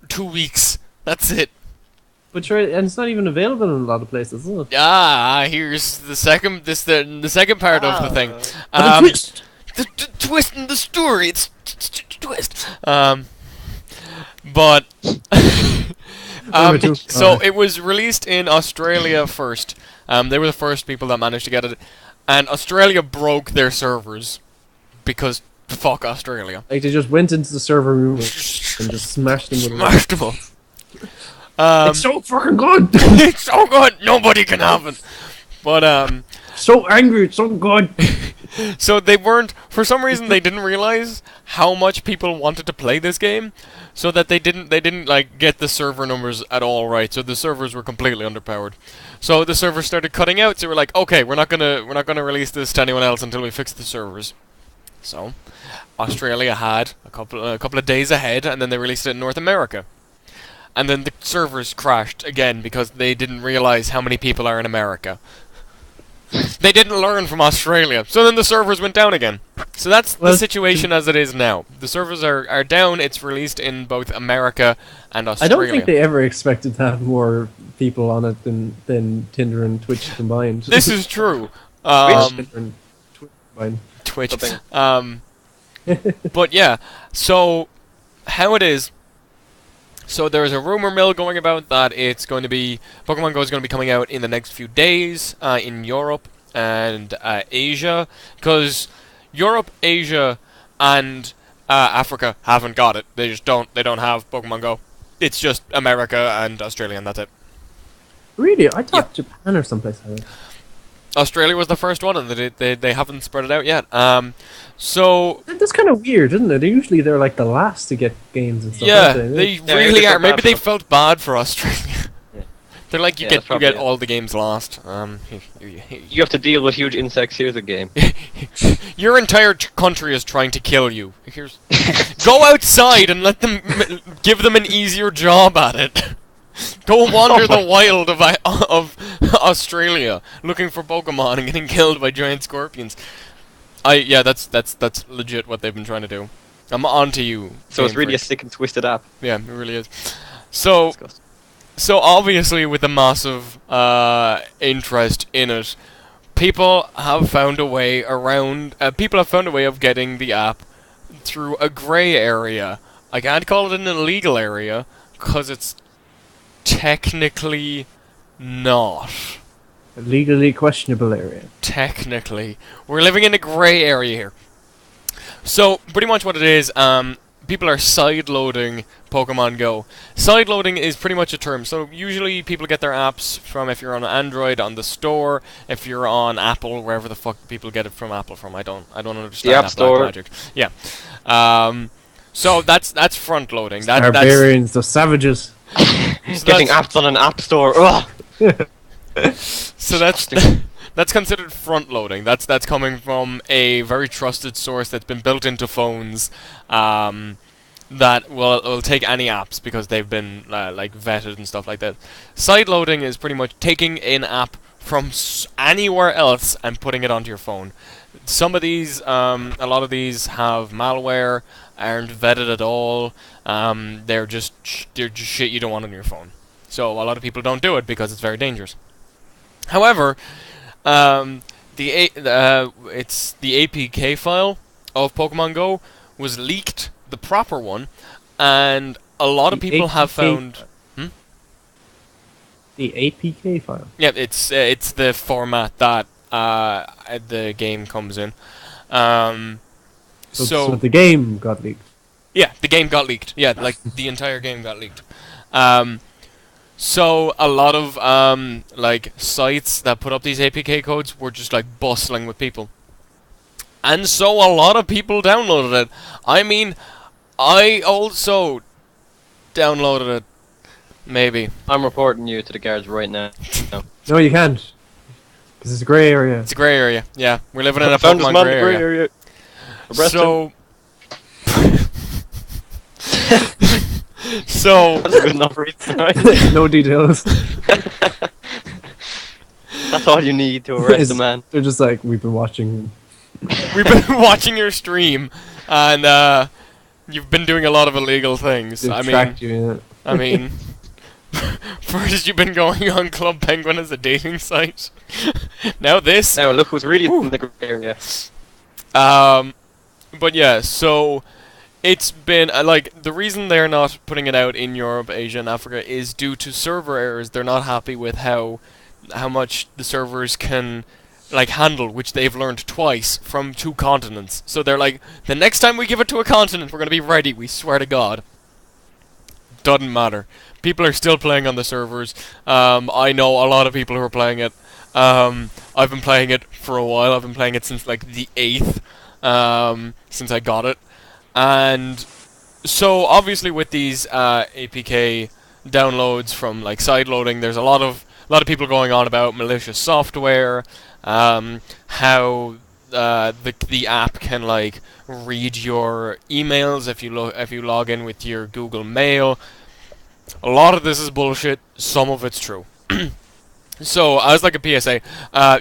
2 weeks. That's it. But sure, and it's not even available in a lot of places, is it? Ah, here's the second, the second part of the thing. The twist! The twist in the story, it's twist. But so it was released in Australia first. They were the first people that managed to get it, and Australia broke their servers because fuck Australia. Like they just went into the server room and just smashed them with Smashed them up. It's so fucking good! It's so good, nobody can have it. But so angry, it's so good! so they weren't, for some reason they didn't realize how much people wanted to play this game, so that they didn't like get the server numbers at all right. So the servers were completely underpowered. So the servers started cutting out. So we're like, okay, we're not gonna release this to anyone else until we fix the servers. So Australia had a couple of days ahead, and then they released it in North America. And then the servers crashed again because they didn't realize how many people are in America. They didn't learn from Australia. So then the servers went down again. So that's the situation as it is now. The servers are down. It's released in both America and Australia. I don't think they ever expected to have more people on it than Tinder and Twitch combined. This is true. Tinder and Twitch combined. Twitch. But yeah, so how it is. So there's a rumor mill going about that it's going to be Pokemon Go is going to be coming out in the next few days in Europe and Asia, because Europe, Asia, and Africa haven't got it. They just don't. They don't have Pokemon Go. It's just America and Australia, and that's it. Really? I thought Japan or someplace had it. Australia was the first one, and they haven't spread it out yet. So That's kind of weird, isn't it? Usually they're like the last to get games and stuff. yeah, aren't they really are. Maybe they felt bad for Australia. They're like, you get all the games lost. You have to deal with huge insects. Here's a game. Your entire country is trying to kill you. Go outside and let them give them an easier job at it. Go wander the wild of Australia looking for Pokemon and getting killed by giant scorpions. That's legit what they've been trying to do. I'm on to you. So it's Game really a Freak. sick and twisted app. Yeah, it really is. So Disgusting. So obviously, with the massive interest in it, people have found a way around. People have found a way of getting the app through a grey area. I can't call it an illegal area because it's technically not. A legally questionable area. Technically, we're living in a grey area here. So pretty much what it is, people are side-loading Pokemon Go. Side-loading is pretty much a term. So usually people get their apps from, if you're on Android, on the store. If you're on Apple, wherever the fuck people get it from Apple from. I don't understand The App that Store. black magic. Yeah. So that's front-loading. Barbarians, the savages. Getting apps on an app store. Ugh. So that's considered front-loading. That's coming from a very trusted source that's been built into phones. That will take any apps because they've been like vetted and stuff like that. Side-loading is pretty much taking an app from anywhere else and putting it onto your phone. Some of these, a lot of these have malware, aren't vetted at all. They're just shit you don't want on your phone. So a lot of people don't do it because it's very dangerous. However, it's the APK file of Pokemon Go was leaked, the proper one, and a lot of people have found. The APK file. Yeah, it's the format that the game comes in. So the game got leaked. Yeah, the game got leaked. Yeah, like the entire game got leaked. So a lot of like sites that put up these APK codes were just like bustling with people, and so a lot of people downloaded it. I mean, I also downloaded it. Maybe. I'm reporting you to the guards right now. No, you can't. Because it's a grey area. It's a grey area. Yeah, we're living in a Found this Pokemon man in grey the area. Arrest him. So That's a good enough reason, right? No details. That's all you need to arrest a man. They're just like, we've been watching. we've been watching your stream, and you've been doing a lot of illegal things. They've tracked you in it. I mean, first you've been going on Club Penguin as a dating site. Now this. Now look who's really in the grey area. But yeah, so it's been like the reason they're not putting it out in Europe, Asia, and Africa is due to server errors. They're not happy with how much the servers can like handle, which they've learned twice from 2 continents. So they're like, the next time we give it to a continent, we're gonna be ready. We swear to God. Doesn't matter. People are still playing on the servers. I know a lot of people who are playing it. I've been playing it for a while. I've been playing it since like the 8th, since I got it. And so obviously with these APK downloads from like sideloading, there's a lot of people going on about malicious software, how the app can like read your emails if you log in with your Google Mail. A lot of this is bullshit. Some of it's true. So, as like a PSA,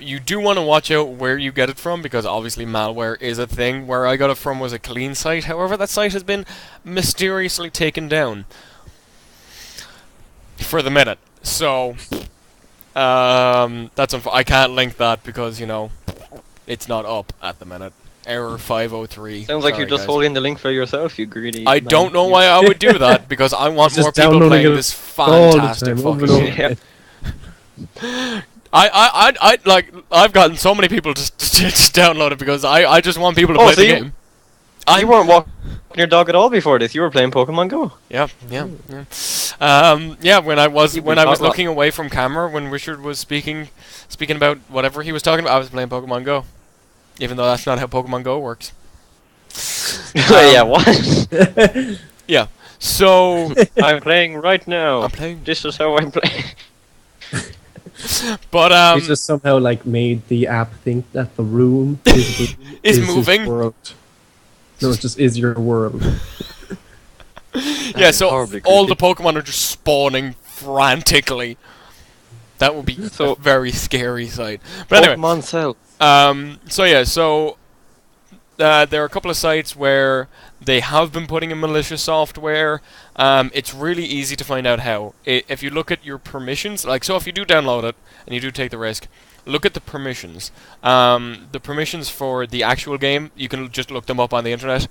you do want to watch out where you get it from, because obviously malware is a thing. Where I got it from was a clean site. However, that site has been mysteriously taken down for the minute. So, that's I can't link that because, you know, it's not up at the minute. Error 503. Sounds like Sorry, you're just guys. holding the link for yourself, you greedy I man. don't know why I would do that, because I want Just more people downloading playing it this all the fantastic time, over fucking and game. over. I like, I've gotten so many people to download it because I just want people to play the game. You weren't walking your dog at all before this. You were playing Pokemon Go. Yeah. When I was looking away from camera, when Richard was speaking about whatever he was talking about, I was playing Pokemon Go, even though that's not how Pokemon Go works. Yeah, what? Yeah. So I'm playing right now. I'm playing. This is how I'm playing. But It's just somehow like made the app think that the room is Is his moving. world. No, it just is your world. yeah. So horribly all the creepy. Pokemon are just spawning frantically. That would be So- a very scary sight. But anyway, Pokemon Cell. There are a couple of sites where they have been putting in malicious software. It's really easy to find out how. If you look at your permissions, so if you do download it and you do take the risk, look at the permissions. The permissions for the actual game, you can just look them up on the internet.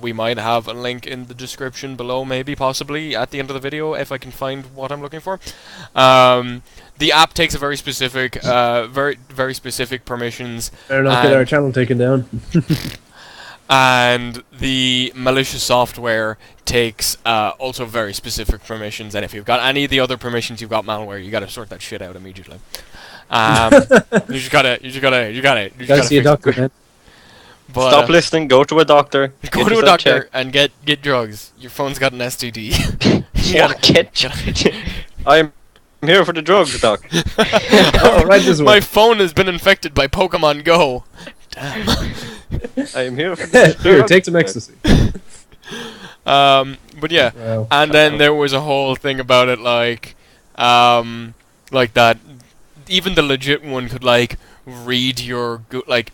We might have a link in the description below, maybe, possibly, at the end of the video, if I can find what I'm looking for. The app takes a very specific, very specific permissions. Better not get our channel taken down. And the malicious software takes also very specific permissions. And if you've got any of the other permissions, you've got malware. You got to sort that shit out immediately. You just gotta See a doctor, man. But, Stop listening. Go to a doctor. Go to a doctor and get drugs. Your phone's got an STD. I'm here for the drugs, doc. Oh, right this way. My phone has been infected by Pokemon Go. Damn. I'm here for the Here, drugs. take some ecstasy. But yeah, Wow. and then there was a whole thing about it, like that. Even the legit one could read your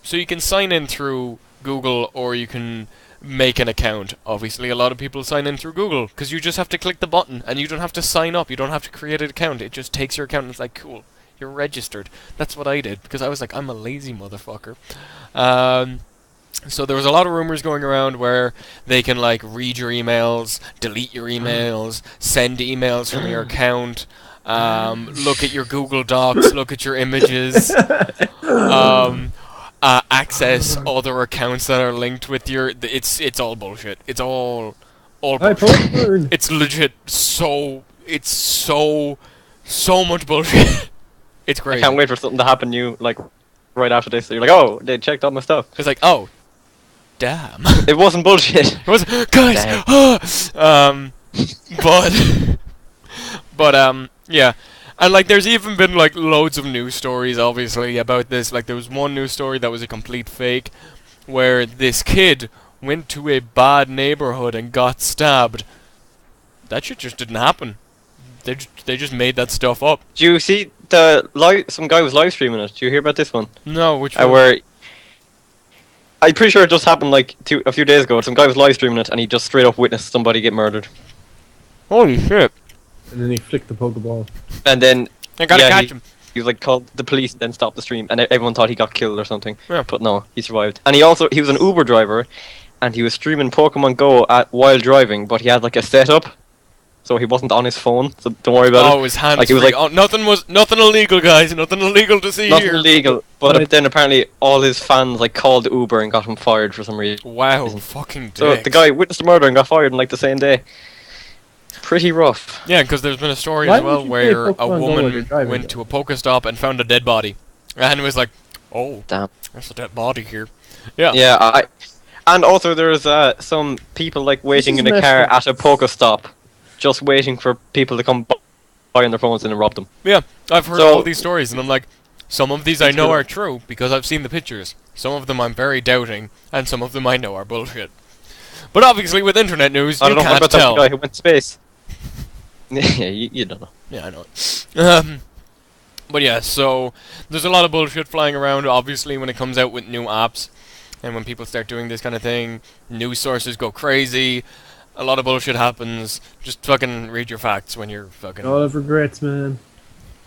so you can sign in through Google or you can make an account. Obviously, a lot of people sign in through Google because you just have to click the button and you don't have to sign up. You don't have to create an account. It just takes your account and it's like, cool, you're registered. That's what I did because I was like, I'm a lazy motherfucker. So there was a lot of rumors going around where they can read your emails, delete your emails, send emails from your account, look at your Google Docs, look at your images, access other accounts that are linked with your. It's all bullshit. It's all Hi, bullshit. Pokemon. It's legit. It's so much bullshit. It's I crazy. can't wait for something to happen to you, right after this. So you're like, oh, they checked out my stuff. It's like, oh, damn. It wasn't bullshit. It was, guys. Yeah, and there's even been loads of news stories, obviously, about this. There was one news story that was a complete fake, where this kid went to a bad neighborhood and got stabbed. That shit just didn't happen. They just made that stuff up. Do you see some guy was live streaming it? Do you hear about this one? No, which one? Where I'm pretty sure it just happened a few days ago. Some guy was live streaming it and he just straight up witnessed somebody get murdered. Holy shit! And then he flicked the Pokeball. And then I gotta catch him. he was called the police, then stopped the stream, and everyone thought he got killed or something. Yeah. But no, he survived. And he was an Uber driver, and he was streaming Pokemon Go while driving, but he had a setup, so he wasn't on his phone. So don't worry about it. Oh, his hands. He was oh, nothing illegal, guys. Nothing illegal to see nothing here. illegal. But then apparently all his fans called the Uber and got him fired for some reason. Wow, fucking dick. So the guy witnessed the murder and got fired in the same day. Pretty rough. Yeah, because there's been a story Why as well would you play where a Pokemon Go while woman you're driving, went though? to a Pokestop and found a dead body, and was like, "Oh, Damn. there's a dead body here." Yeah. Yeah, and also there's some people waiting is in a messed car up. at a Pokestop, just waiting for people to come by on their phones and rob them. Yeah, I've heard So- all these stories, and I'm like, some of these I It's know good. are true because I've seen the pictures. Some of them I'm very doubting, and some of them I know are bullshit. But obviously, with internet news, I you don't know can't about that tell. guy who went to space. Yeah, you don't know. Yeah, I know it. But yeah, so there's a lot of bullshit flying around, obviously, when it comes out with new apps. And when people start doing this kind of thing, news sources go crazy. A lot of bullshit happens. Just fucking read your facts when you're fucking... All have regrets, man.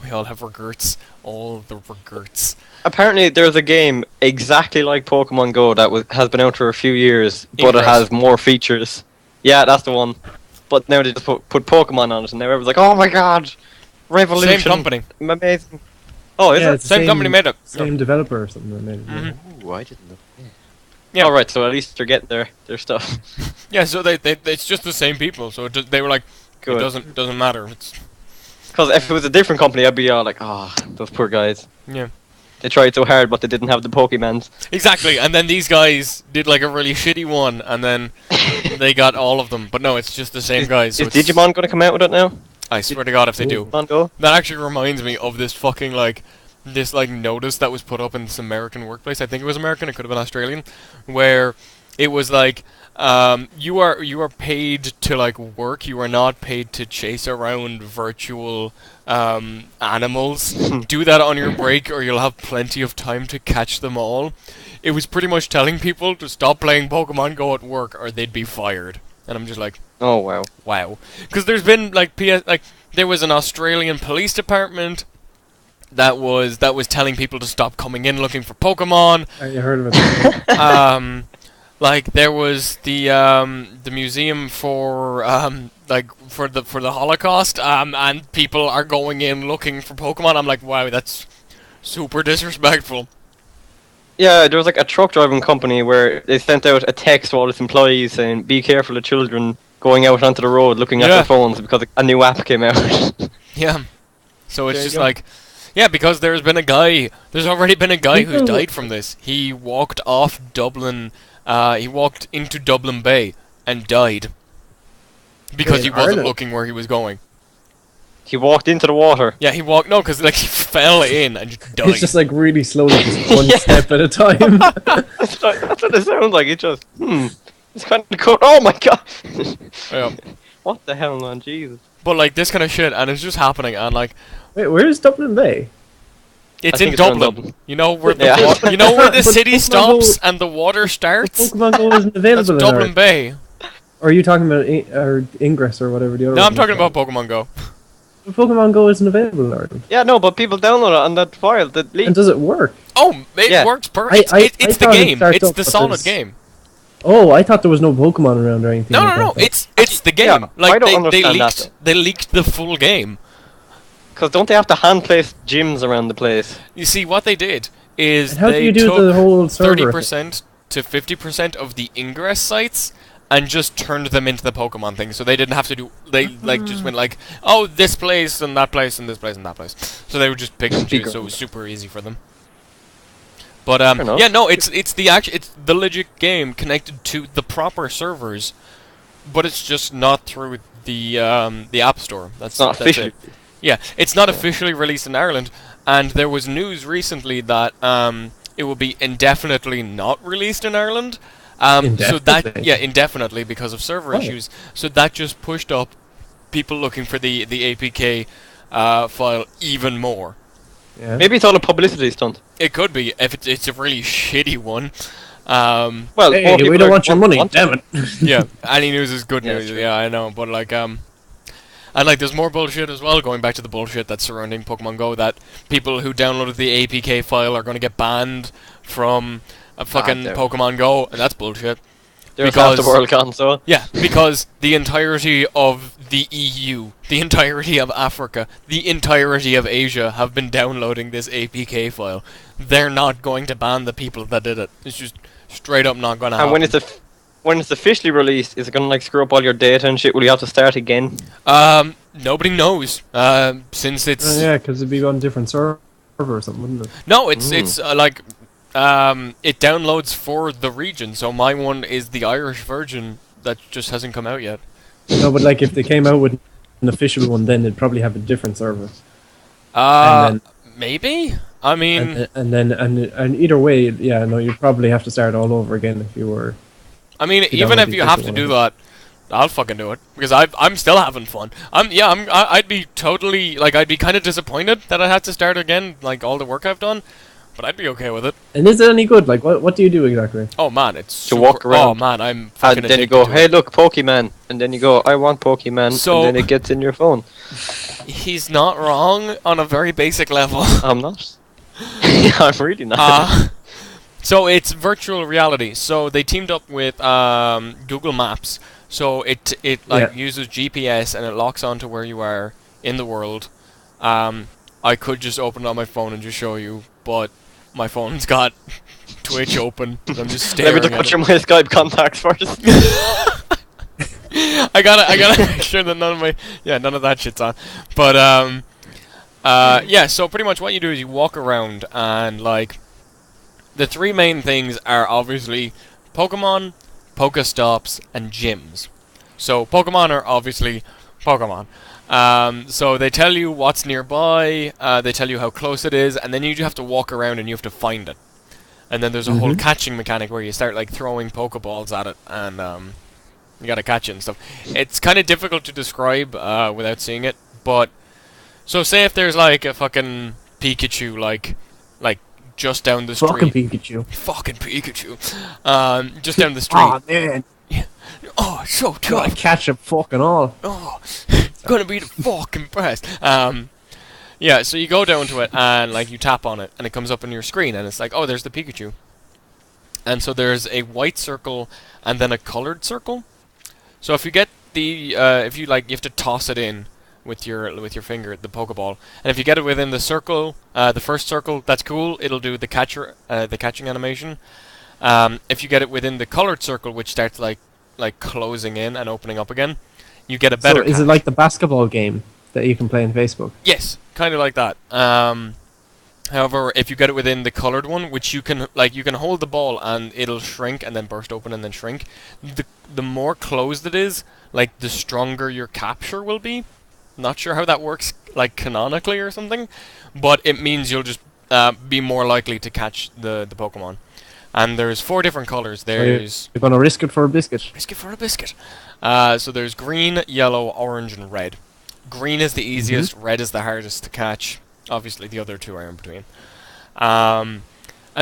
We all have regrets. All the regrets. Apparently, there's a game exactly like Pokemon Go that has been out for a few years, but it Ingress. has more features. Yeah, that's the one. But now they just put Pokemon on it, and now everyone's like, "Oh my god, revolution!" Same company. Amazing. Oh, is Yeah, it? it's the Same company made it. Same developer or something that made it. Mhm. Ooh, I didn't know. Yeah. All right, so at least they're getting their stuff. Yeah, so it's just the same people. So they were like, Good. it doesn't matter. It's Because if it was a different company, I'd be all like, "Oh, those poor guys. yeah. They tried so hard, but they didn't have the Pokemons." Exactly, and then these guys did a really shitty one, and then they got all of them. But no, it's just the same guys. So Is it's- Digimon going to come out with it now? I swear to God, if they do. Digimon Go? That actually reminds me of this fucking this notice that was put up in this American workplace. I think it was American, it could have been Australian, where It was like you are paid to like work. You are not paid to chase around virtual animals. Do that on your break, or you'll have plenty of time to catch them all. It was pretty much telling people to stop playing Pokemon Go at work, or they'd be fired. And I'm just like, Oh wow. wow. Because there's been like there was an Australian police department that was telling people to stop coming in looking for Pokemon. I heard of it. Like there was the museum for for the Holocaust, and people are going in looking for Pokemon. I'm like, wow, that's super disrespectful. Yeah, there was like a truck driving company where they sent out a text to all its employees saying, "Be careful of children going out onto the road looking at their phones because a new app came out." Yeah. So it's just like, yeah, because there's already been a guy who's died from this. He walked off Dublin. He walked into Dublin Bay and died because he wasn't looking where he was going. He walked into the water. Yeah, he because like he fell in and just died. It's just like really slowly, just one step at a time. That's what it sounds like. It just it's kind of cool. Oh my god! Yeah. What the hell, man? Jesus. But like this kind of shit, and it's just happening, and like. Wait, where is Dublin Bay? It's in Dublin. You know where the you know where the city stops and the water starts. Pokemon Go isn't available. That's Dublin Bay. Or are you talking about Ingress or whatever the other? No, I'm talking about Pokemon Go. Pokemon Go isn't available in Ireland. Yeah, no, but people download it on that file. That leak. And does it work? Oh, it works perfect. It's the game. It's the solid game. Oh, I thought there was no Pokemon around or anything. No. It's the game. Yeah, like I don't understand that. They leaked the full game. Because don't they have to hand place gyms around the place? You see, what they did is how they do you do took the whole server 30% to 50% of the Ingress sites and just turned them into the Pokemon thing. So they didn't have to do. They like just went like, oh, this place and that place and this place and that place. So they would just pick and choose. So it was super easy for them. But yeah, no, it's the legit game connected to the proper servers, but it's just not through the App Store. That's not officially. It. Yeah, it's not officially released in Ireland, and there was news recently that it will be indefinitely not released in Ireland. So that indefinitely because of server issues. So that just pushed up people looking for the APK file even more. Yeah. Maybe it's all a publicity stunt. It could be if it's a really shitty one. Well, hey, we don't want your money, damn it. Yeah, any news is good news. Yeah, I know, but like and like there's more bullshit as well, going back to the bullshit that's surrounding Pokemon Go, that people who downloaded the APK file are going to get banned from a fucking Pokemon Go, and that's bullshit. There's half the world gone, so... Yeah, because the entirety of the EU, the entirety of Africa, the entirety of Asia have been downloading this APK file. They're not going to ban the people that did it. It's just straight up not going to happen. And when it's officially released, is it going to like screw up all your data and shit? Will you have to start again? Nobody knows. Since it's... yeah, because it'd be on a different server or something, wouldn't it? No, it's like... it downloads for the region, so my one is the Irish version that just hasn't come out yet. No, but like if they came out with an official one, then they'd probably have a different server. Maybe? I mean... And either way, yeah, no, you'd probably have to start all over again if you were... I mean, even if you have to do that, I'll fucking do it, because I'm still having fun. I'd be totally, like, I'd be kind of disappointed that I had to start again, like, all the work I've done. But I'd be okay with it. And is it any good? Like, what do you do exactly? Oh man, it's super, walk around. Oh man, I'm fucking and then you go, hey look, Pokemon. And then you go, I want Pokemon. So, and then it gets in your phone. He's not wrong on a very basic level. I'm not. I'm really not. So it's virtual reality. So they teamed up with Google Maps. So it uses GPS and it locks onto where you are in the world. I could just open it on my phone and just show you, but my phone's got Twitch open. And I'm just staring. Let me just put my Skype contacts first. I gotta make sure that none of that shit's on. But yeah. So pretty much what you do is you walk around, and like the three main things are obviously Pokemon, Pokestops, and gyms. So Pokemon are obviously Pokemon. So they tell you what's nearby, they tell you how close it is, and then you have to walk around and you have to find it. and then there's a whole catching mechanic where you start like throwing Pokeballs at it, and you gotta catch it and stuff. It's kind of difficult to describe without seeing it, but so say if there's like a fucking Pikachu like just down the street. Fucking Pikachu. Fucking Pikachu. Just down the street. Oh man. Yeah. Oh, so Gotta tough. catch him fucking all. Oh, it's gonna be the fucking best. Yeah, so you go down to it and like you tap on it and it comes up on your screen and it's like, oh, there's the Pikachu. And so there's a white circle and then a colored circle. So if you get the if you have to toss it in with your finger, the Pokeball, and if you get it within the circle, the first circle, that's cool. It'll do the catching animation. If you get it within the colored circle, which starts like closing in and opening up again, you get a better. So is it like the basketball game that you can play on Facebook? Yes, kind of like that. However, if you get it within the colored one, which you can hold the ball and it'll shrink and then burst open and then shrink. The more closed it is, like the stronger your capture will be. Not sure how that works, like canonically or something, but it means you'll just be more likely to catch the Pokemon. And there's 4 different colors. There's You're gonna risk it for a biscuit. Risk it for a biscuit. So there's green, yellow, orange, and red. Green is the easiest. Red is the hardest to catch. Obviously, the other 2 are in between. And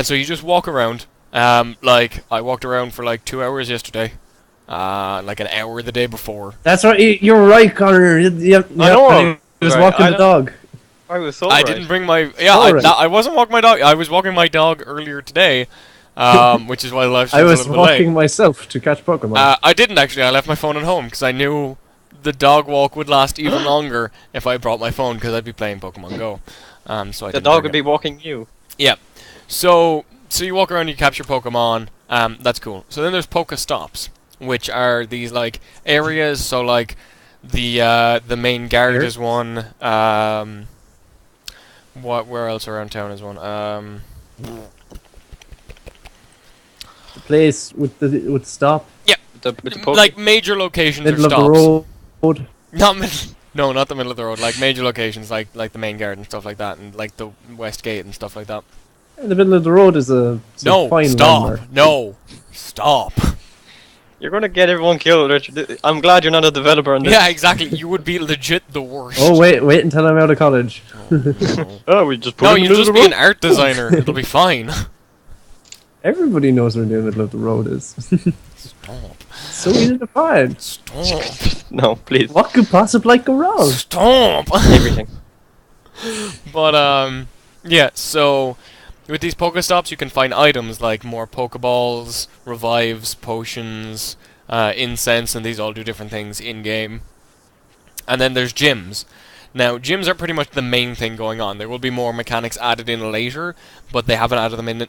so you just walk around. Like I walked around for like 2 hours yesterday. Like an hour the day before. That's right. You're right, Connor. I know. He was walking the dog. I was so I didn't bring my... Yeah, I wasn't walking my dog. I was walking my dog earlier today, which is why the live stream's I a was little bit late. walking myself to catch Pokemon. I didn't actually. I left my phone at home because I knew the dog walk would last even longer if I brought my phone because I'd be playing Pokemon Go. So I the dog would be walking you. Yeah. So you walk around, you capture Pokemon. That's cool. So then there's Pokestops, which are these like areas. So like the main garage is one. Where else around town is one? The place with stop. Yeah. Like major locations Middle or stops. of the road. No, not the middle of the road. Like major locations, like the main garden and stuff like that, and like the West Gate and stuff like that. In the middle of the road is a fine landmark. No, stop. You're gonna get everyone killed, Richard. I'm glad you're not a developer on this. Yeah, exactly. You would be legit the worst. Oh wait until I'm out of college. Oh, we just put no, you'll just be an art designer. It'll be fine. Everybody knows where the middle of the road is. Stop. So easy to find. Stop. No, please. What could possibly go wrong? Stop. Everything. But yeah. So with these Pokestops, you can find items like more Pokeballs, revives, potions, incense, and these all do different things in game. And then there's gyms. Now, gyms are pretty much the main thing going on. There will be more mechanics added in later, but they haven't added them in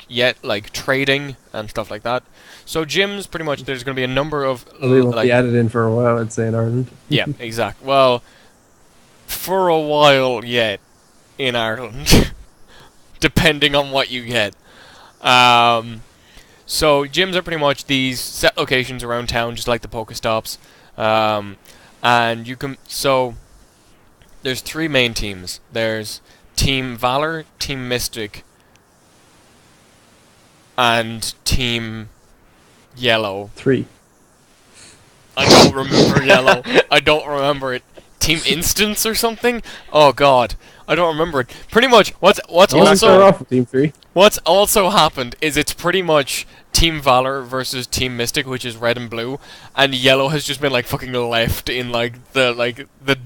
yet, like trading and stuff like that. So gyms, pretty much, there's going to be a number of... They won't be added in for a while, I'd say, in Ireland. Yeah, exact. Well, for a while yet in Ireland, depending on what you get. So gyms are pretty much these set locations around town, just like the Pokestops. And you can... So... There's 3 main teams. There's Team Valor, Team Mystic, and Team Yellow. 3. I don't remember Yellow. I don't remember it. Team Instance or something? Oh god, I don't remember it. Pretty much, what's Team 3. What's also happened is it's pretty much Team Valor versus Team Mystic, which is red and blue, and Yellow has just been like fucking left in like the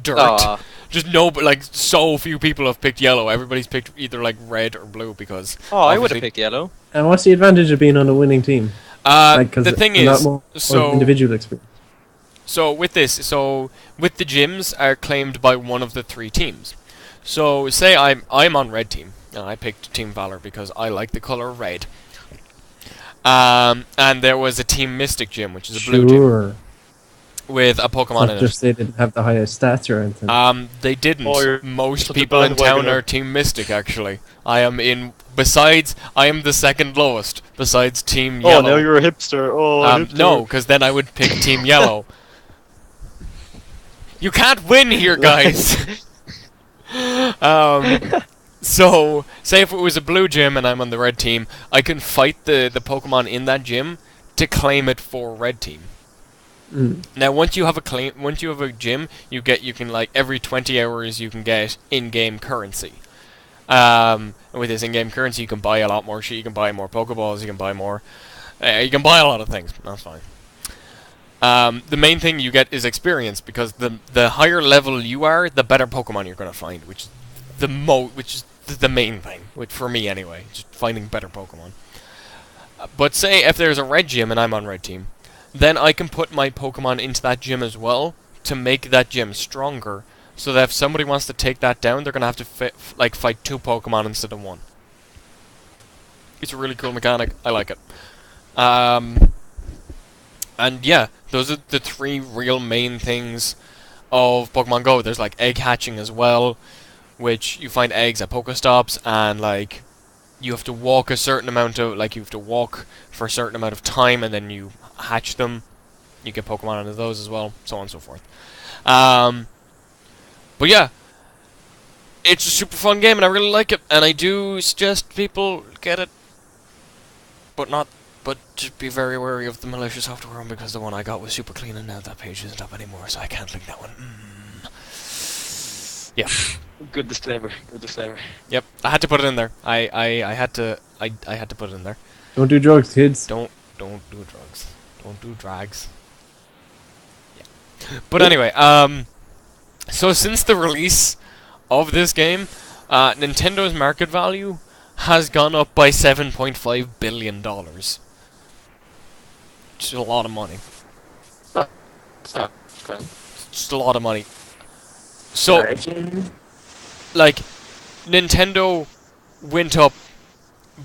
dirt. Aww. Just like so few people have picked Yellow. Everybody's picked either like red or blue because. Oh, I would have picked Yellow. And what's the advantage of being on a winning team? The thing is, more so individual experience. So with the gyms are claimed by one of the 3 teams. So say I'm on red team and I picked Team Valor because I like the color red. And there was a Team Mystic gym, which is a blue gym with a Pokemon in it. Just they didn't have the highest stats or anything. They didn't. Most people in town are Team Mystic, actually. I am the second lowest, besides Team Yellow. Oh, now you're a hipster. Oh, hipster. No, because then I would pick Team Yellow. You can't win here, guys! So, say if it was a blue gym and I'm on the red team, I can fight the Pokemon in that gym to claim it for red team. Now, once you have a gym, you can like every 20 hours you can get in-game currency. With this in-game currency, you can buy a lot more shit. You can buy more Pokeballs. You can buy more. You can buy a lot of things. That's fine. The main thing you get is experience, because the higher level you are, the better Pokemon you're gonna find, which is the main thing, which for me anyway, just finding better Pokemon. But say if there's a red gym and I'm on red team, then I can put my Pokemon into that gym as well to make that gym stronger, so that if somebody wants to take that down, they're gonna have to fight 2 Pokemon instead of 1. It's a really cool mechanic. I like it. And yeah, those are the 3 real main things of Pokemon Go. There's like egg hatching as well, which you find eggs at Pokestops, and like you have to walk a certain amount of you have to walk for a certain amount of time, and then you hatch them. You get Pokemon out of those as well, so on and so forth. But yeah, it's a super fun game, and I really like it, and I do suggest people get it, but just be very wary of the malicious software one, because the one I got was super clean, and now that page isn't up anymore, so I can't link that one. Yeah. Good disclaimer. Good disclaimer. Yep, I had to put it in there. I had to put it in there. Don't do drugs, kids. Don't do drugs. Don't do drags. Yeah. But anyway, so since the release of this game, Nintendo's market value has gone up by $7.5 billion. Which is a lot of money. Just a lot of money. So, like, Nintendo went up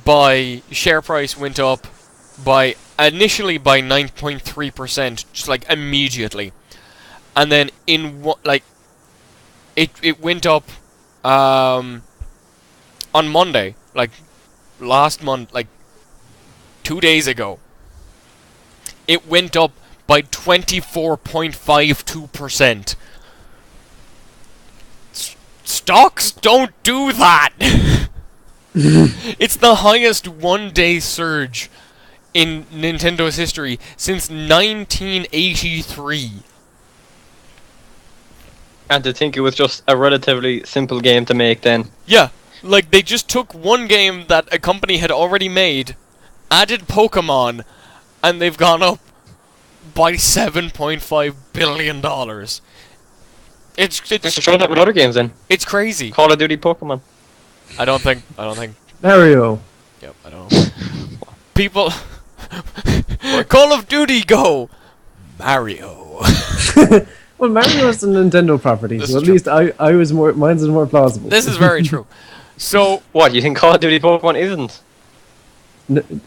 by, share price went up by, initially by 9.3%, just like immediately. And then it went up, on Monday, like, last month, like, 2 days ago. It went up by 24.52%. Stocks don't do that! It's the highest one-day surge in Nintendo's history since 1983. And to think it was just a relatively simple game to make then. Yeah, like they just took one game that a company had already made, added Pokemon, and they've gone up by $7.5 billion. It's try that with other games then. It's crazy. Call of Duty Pokemon. I don't think. Mario. Yep, I don't know. People. Call of Duty Go. Mario. Well, Mario is a Nintendo property, so at least I was more. Mine's is more plausible. This is very true. So what? You think Call of Duty Pokemon isn't?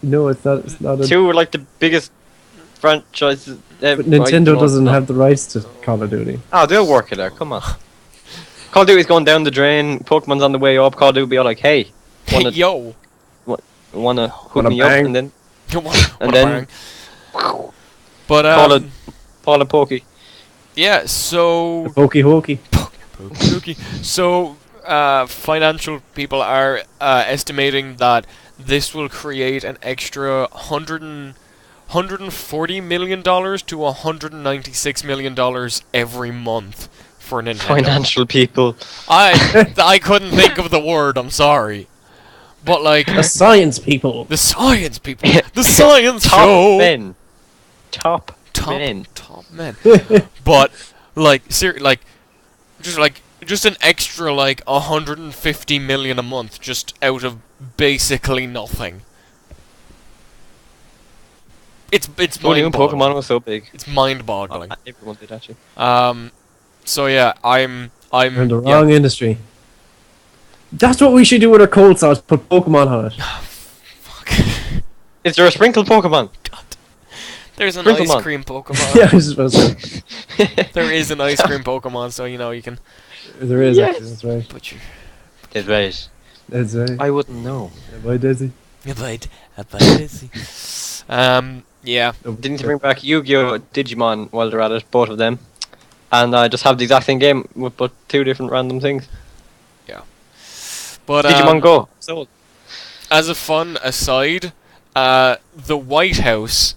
No, it's not. It's not. 2 are like the biggest franchises. But Nintendo doesn't have the rights to Call of Duty. Oh, they'll work it out. Come on. Call of Duty's going down the drain. Pokemon's on the way up. Call of Duty will be all like, "Hey, wanna hook me up?" And then, But Paul and Pokey. Yeah. So. Pokey hokey. Pokey. So, financial people are estimating that this will create an extra $140 million to $196 million every month for Nintendo. Financial people. I couldn't think of the word. I'm sorry, but like the science people. The science people. The science Top show. Men. Top men. But like just an extra like 150 million a month just out of basically nothing. It's mind-boggling. Pokemon was so big. It's mind-boggling. Everyone did actually. So yeah, I'm in the wrong industry. That's what we should do with our Coleslaw. Put Pokemon on it. Fuck. Is there a sprinkle Pokemon? God. There's an Sprinkle ice cream Pokemon. Yeah, I was supposed to. There is an ice cream Pokemon, so you know you can. There is. Yes. Actually, that's right. Put your. That's right. That's right. I wouldn't know. Bye, Dizzy. Bye, Dizzy. Yeah. Didn't you bring back Yu-Gi-Oh! Digimon while they're at it, both of them? And I just have the exact same game with but 2 different random things. Yeah. But Digimon Go. So as a fun aside, the White House,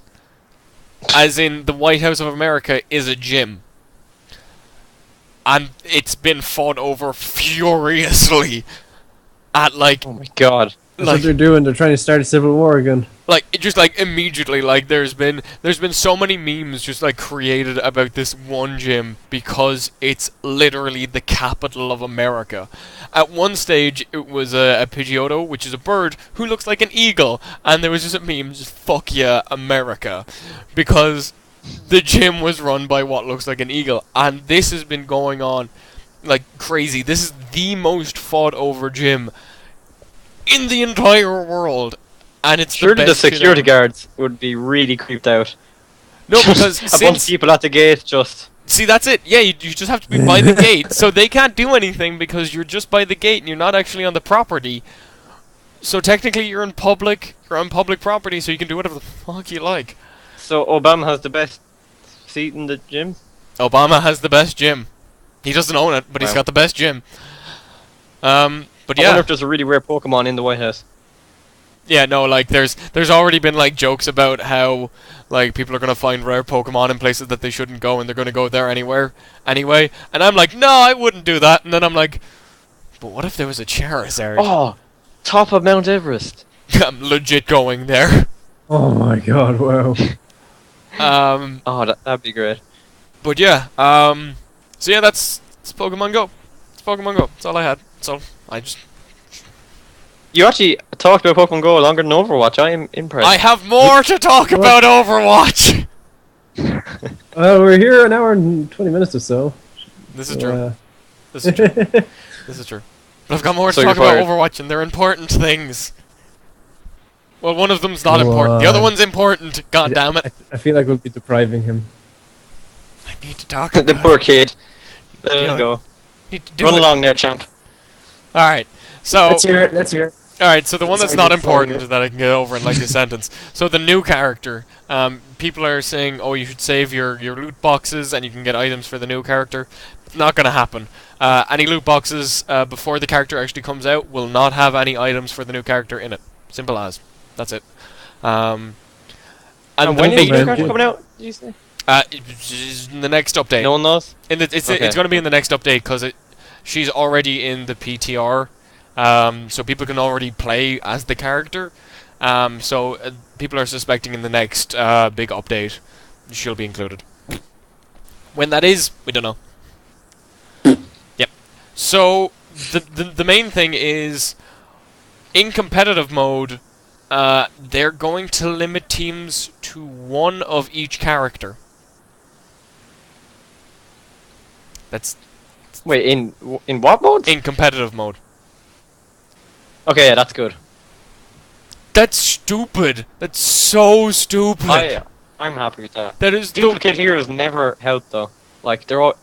as in the White House of America, is a gym. And it's been fought over furiously at, like... oh my god. That's what they're doing. They're trying to start a civil war again. Like, just, like, immediately, like, there's been so many memes just, like, created about this one gym because it's literally the capital of America. At one stage, it was a Pidgeotto, which is a bird, who looks like an eagle, and there was just a meme, just, fuck yeah, America. Because the gym was run by what looks like an eagle, and this has been going on like crazy. This is the most fought over gym in the entire world, and it's surely the security guard. guards would be really creeped out. No, because a bunch of people at the gate just... see, that's it. Yeah, you just have to be by the gate, so they can't do anything because you're just by the gate and you're not actually on the property. So technically, you're on public property, so you can do whatever the fuck you like. So Obama has the best seat in the gym? Obama has the best gym. He doesn't own it, but he's Wow. got the best gym. But I yeah. wonder if there's a really rare Pokemon in the White House. Yeah, no, like, there's already been, like, jokes about how, like, people are gonna find rare Pokemon in places that they shouldn't go, and they're gonna go there anyway. And I'm like, no, I wouldn't do that. And then I'm like, but what if there was a Charizard? Oh! Top of Mount Everest! I'm legit going there. Oh my god! Wow. Oh, that'd be great. But yeah, so yeah, it's Pokemon Go. It's Pokemon Go. That's all I had. So I just... You actually talked about Pokemon Go longer than Overwatch. I am impressed. I have more to talk about Overwatch! We're here an hour and 20 minutes or so. This is true. This is true. This is true. But I've got more to So talk you're about fired. Overwatch, and they're important things. Well, one of them's not important. The other one's important. God damn it. I feel like we'll be depriving him. I need to talk about the poor kid. There Yeah. you go. Need to do Run it. along there, champ. Alright, so... Let's hear it. Let's hear it. Alright, so the one that's Sorry, not just following important it. that I can get over in like a sentence. So the new character. People are saying, oh, you should save your loot boxes and you can get items for the new character. Not gonna happen. Any loot boxes before the character actually comes out will not have any items for the new character in it. Simple as. That's it. And And the when is the main- new character coming out, did you say? in the next update. No one knows? It's Okay. going to be in the next update because she's already in the PTR, so people can already play as the character. So people are suspecting in the next big update she'll be included. When that is, we don't know. Yep. So the main thing is in competitive mode, they're going to limit teams to one of each character. That's Wait, in what mode? in competitive mode. Okay, yeah, that's good. That's stupid. That's so stupid. I'm happy with that. That is Duplicate heroes never help though. Like they're all.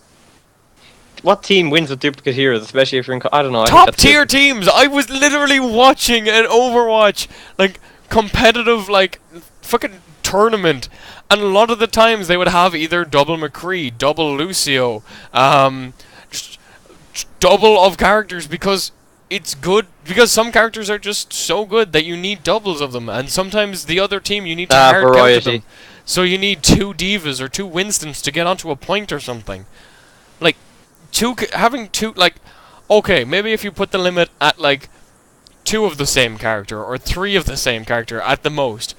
What team wins with duplicate heroes, especially if you're in? I don't know. I think top that's tier good. teams. I was literally watching an Overwatch like competitive like fucking tournament, and a lot of the times they would have either double McCree, double Lucio, just double of characters because it's good. Because some characters are just so good that you need doubles of them, and sometimes the other team you need to hard counter variety. them. So you need 2 Divas or 2 Winstons to get onto a point or something. Like having two, like, okay, maybe if you put the limit at like 2 of the same character or 3 of the same character at the most.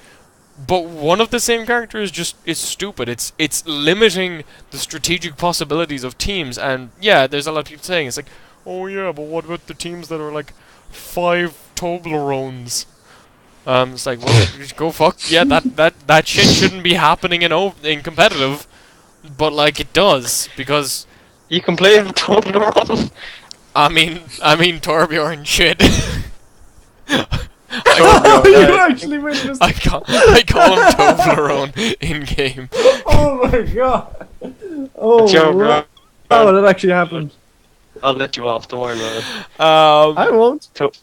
But one of the same character is just stupid. It's limiting the strategic possibilities of teams, and yeah, there's a lot of people saying it's like, oh yeah, but what about the teams that are like 5 Toblerones? It's like, well, just go fuck. Yeah, that shit shouldn't be happening in competitive, but like it does because You can play with Toblerone. I mean Torbjorn shit. Oh, you actually witnessed. I call him Toblerone in game. Oh my god. Oh, Joke, wow. bro. Oh, that actually happened. I'll let you off. Don't worry about it. I won't. Damn,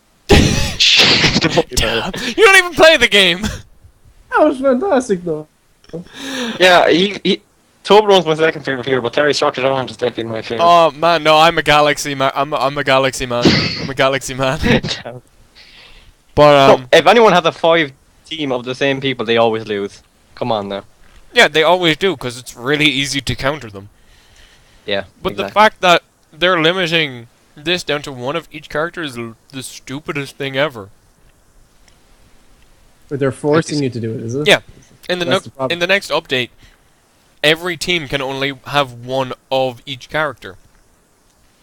you don't even play the game. That was fantastic, though. Yeah, Toblerone's my second favorite hero, but Terry Structured Orange is definitely my favorite. Oh man, no, I'm a Galaxy man. I'm a Galaxy man. I'm a Galaxy man. But So, if anyone has a 5 team of the same people, they always lose. Come on now. yeah, they always do because it's really easy to counter them. Yeah. But exactly. the fact that they're limiting this down to one of each character is the stupidest thing ever. But they're forcing you to do it, is it? Yeah. In the That's the problem. in the next update, every team can only have one of each character,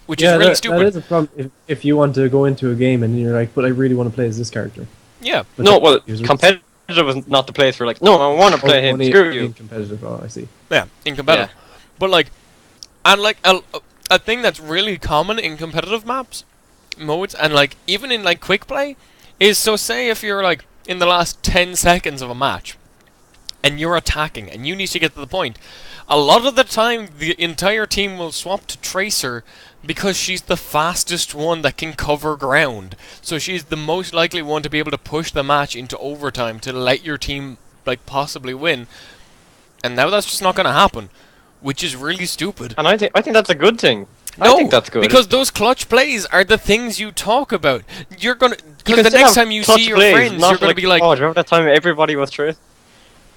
which is really stupid. That is a problem if you want to go into a game and you're like, but I really want to play as this character. Yeah. But No, well, users- competitive is not the place for like, no, I want to play him, only screw in you. competitive. Oh, I see. Yeah, in competitive. But like, and like a thing that's really common in competitive maps, modes, and like even in like quick play, is so say if you're like in the last 10 seconds of a match, and you're attacking, and you need to get to the point, a lot of the time the entire team will swap to Tracer because she's the fastest one that can cover ground. So she's the most likely one to be able to push the match into overtime to let your team like possibly win. And now that's just not going to happen, which is really stupid. And I think that's a good thing. No, I think that's good. because those clutch plays are the things you talk about. You're gonna, You because can the still next have time you clutch see your plays, friends, not you're gonna be like, oh, remember that time everybody was Tracer?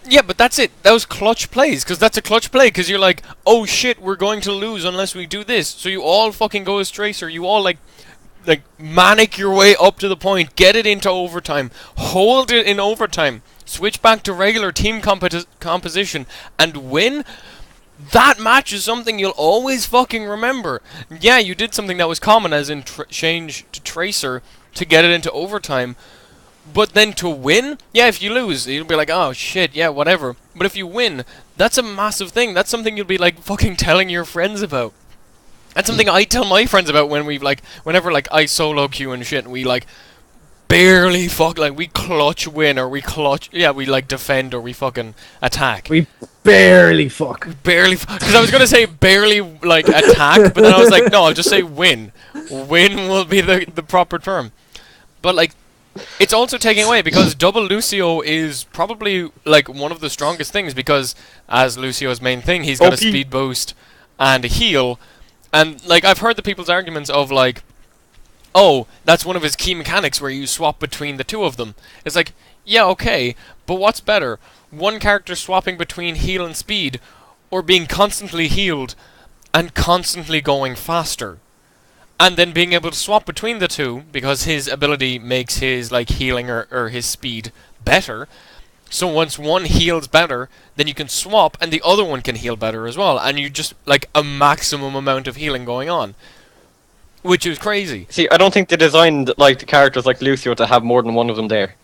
yeah, but that's it. That was clutch plays, because that's a clutch play, because you're like, oh shit, we're going to lose unless we do this. So you all fucking go as Tracer. You all like manic your way up to the point, get it into overtime, hold it in overtime, switch back to regular team composition, and win. That match is something you'll always fucking remember. Yeah, you did something that was common, as in change to Tracer to get it into overtime. But then to win, yeah, if you lose, you'll be like, oh shit, yeah, whatever. But if you win, that's a massive thing. That's something you'll be like fucking telling your friends about. That's something I tell my friends about when we've like, whenever like I solo queue and shit, and we like barely we clutch win, or we clutch, yeah, we like defend, or we fucking attack. We barely fuck. Barely, because I was gonna say barely like attack, but then I was like, no, I'll just say win. Win will be the proper term. But like, it's also taking away, because double Lucio is probably like one of the strongest things, because as Lucio's main thing, he's got a speed boost and a heal, and like I've heard the people's arguments of like, oh, that's one of his key mechanics where you swap between the two of them. It's like, yeah, okay, but what's better? One character swapping between heal and speed, or being constantly healed and constantly going faster? And then being able to swap between the two, because his ability makes his like healing or his speed better. So once one heals better, then you can swap and the other one can heal better as well. And you just like a maximum amount of healing going on. Which is crazy. See, I don't think they designed like the characters like Lucio to have more than one of them there.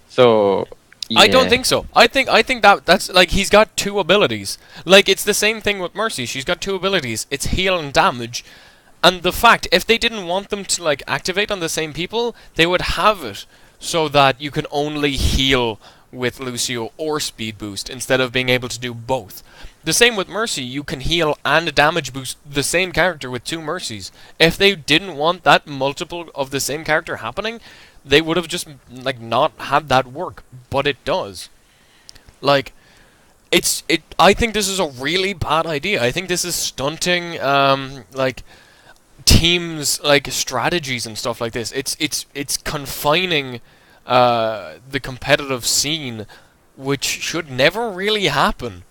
So yeah. I don't think so. I think that's like he's got two abilities. Like it's the same thing with Mercy. She's got two abilities. It's heal and damage. And the fact, if they didn't want them to like activate on the same people, they would have it so that you can only heal with Lucio or speed boost instead of being able to do both. The same with Mercy, you can heal and damage boost the same character with two Mercies. If they didn't want that multiple of the same character happening, they would have just like not had that work, but it does. Like I think this is a really bad idea. I think this is stunting like teams like strategies and stuff like this. It's confining the competitive scene, which should never really happen,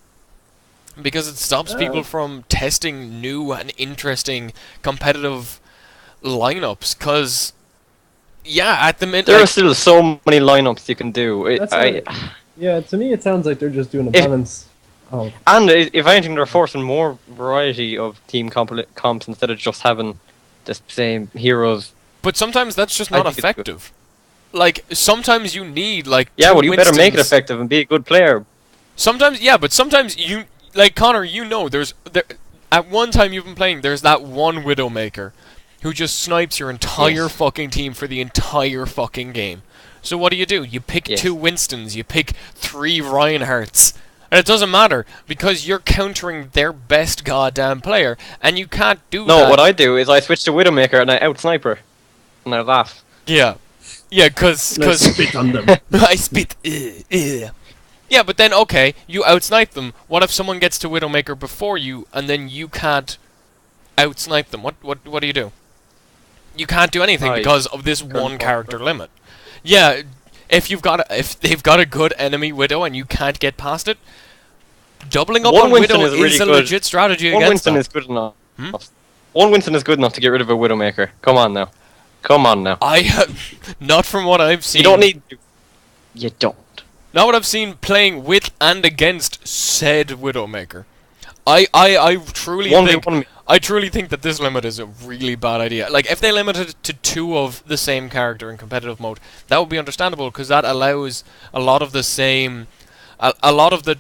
because it stops people from testing new and interesting competitive lineups. Because yeah, at the minute there are still so many lineups you can do. Yeah, to me it sounds like they're just doing a balance. And if anything, they're forcing more variety of team comps instead of just having the same heroes. But sometimes that's just not effective. Like, sometimes you need, like, yeah, well, you Winstons. better make it effective and be a good player. Sometimes, yeah, but sometimes you, like, Connor, you know, at one time you've been playing, there's that one Widowmaker who just snipes your entire fucking team for the entire fucking game. So what do? You pick two Winstons, you pick 3 Reinhardts, and it doesn't matter, because you're countering their best goddamn player, and you can't do that. No, what I do is I switch to Widowmaker and I out-sniper. And I laugh. Yeah. Yeah, cause spit on them. I spit. Yeah, but then, okay, you outsnipe them. What if someone gets to Widowmaker before you, and then you can't outsnipe them? What do you do? You can't do anything because of this one character limit. Yeah, if they've got a good enemy Widow and you can't get past it, doubling up on Widow is a legit strategy against that. One Winston is good enough. One Winston is good enough to get rid of a Widowmaker. Come on now. Not from what I've seen. You don't need to. You don't. Not what I've seen playing with and against said Widowmaker. I truly think that this limit is a really bad idea. Like, if they limited it to 2 of the same character in competitive mode, that would be understandable, because that allows a lot of the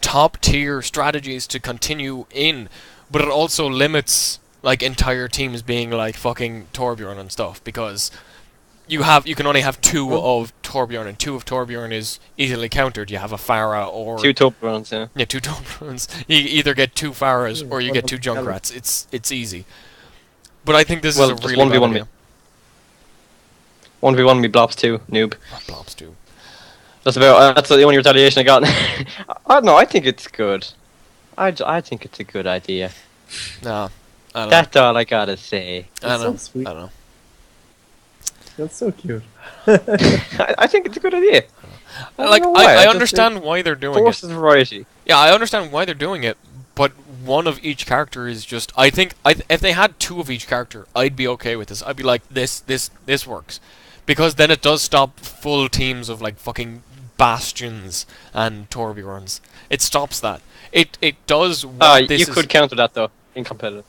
top tier strategies to continue in, but it also limits like entire teams being like fucking Torbjorn and stuff, because you can only have 2 of Torbjorn, and 2 of Torbjorn is easily countered. You have a Pharah or 2 Torbjorns, yeah. Yeah, 2 Torbjorns. You either get 2 Pharahs or you get 2 Junkrats. It's easy. But I think this is a really bad idea. 1v1 me Blobs 2, noob. Blobs 2. That's the only retaliation I got. I don't know, I think it's good. I think it's a good idea. No, I don't know. That's all I gotta say. I don't know. So sweet. I don't know. That's so cute. I think it's a good idea. I understand why they're doing it. Forces variety. Yeah, I understand why they're doing it, but one of each character is just... I think if they had 2 of each character, I'd be okay with this. I'd be like, this works. Because then it does stop full teams of like fucking Bastions and Torbjorns. It stops that. It does what you could counter that though, in competitive.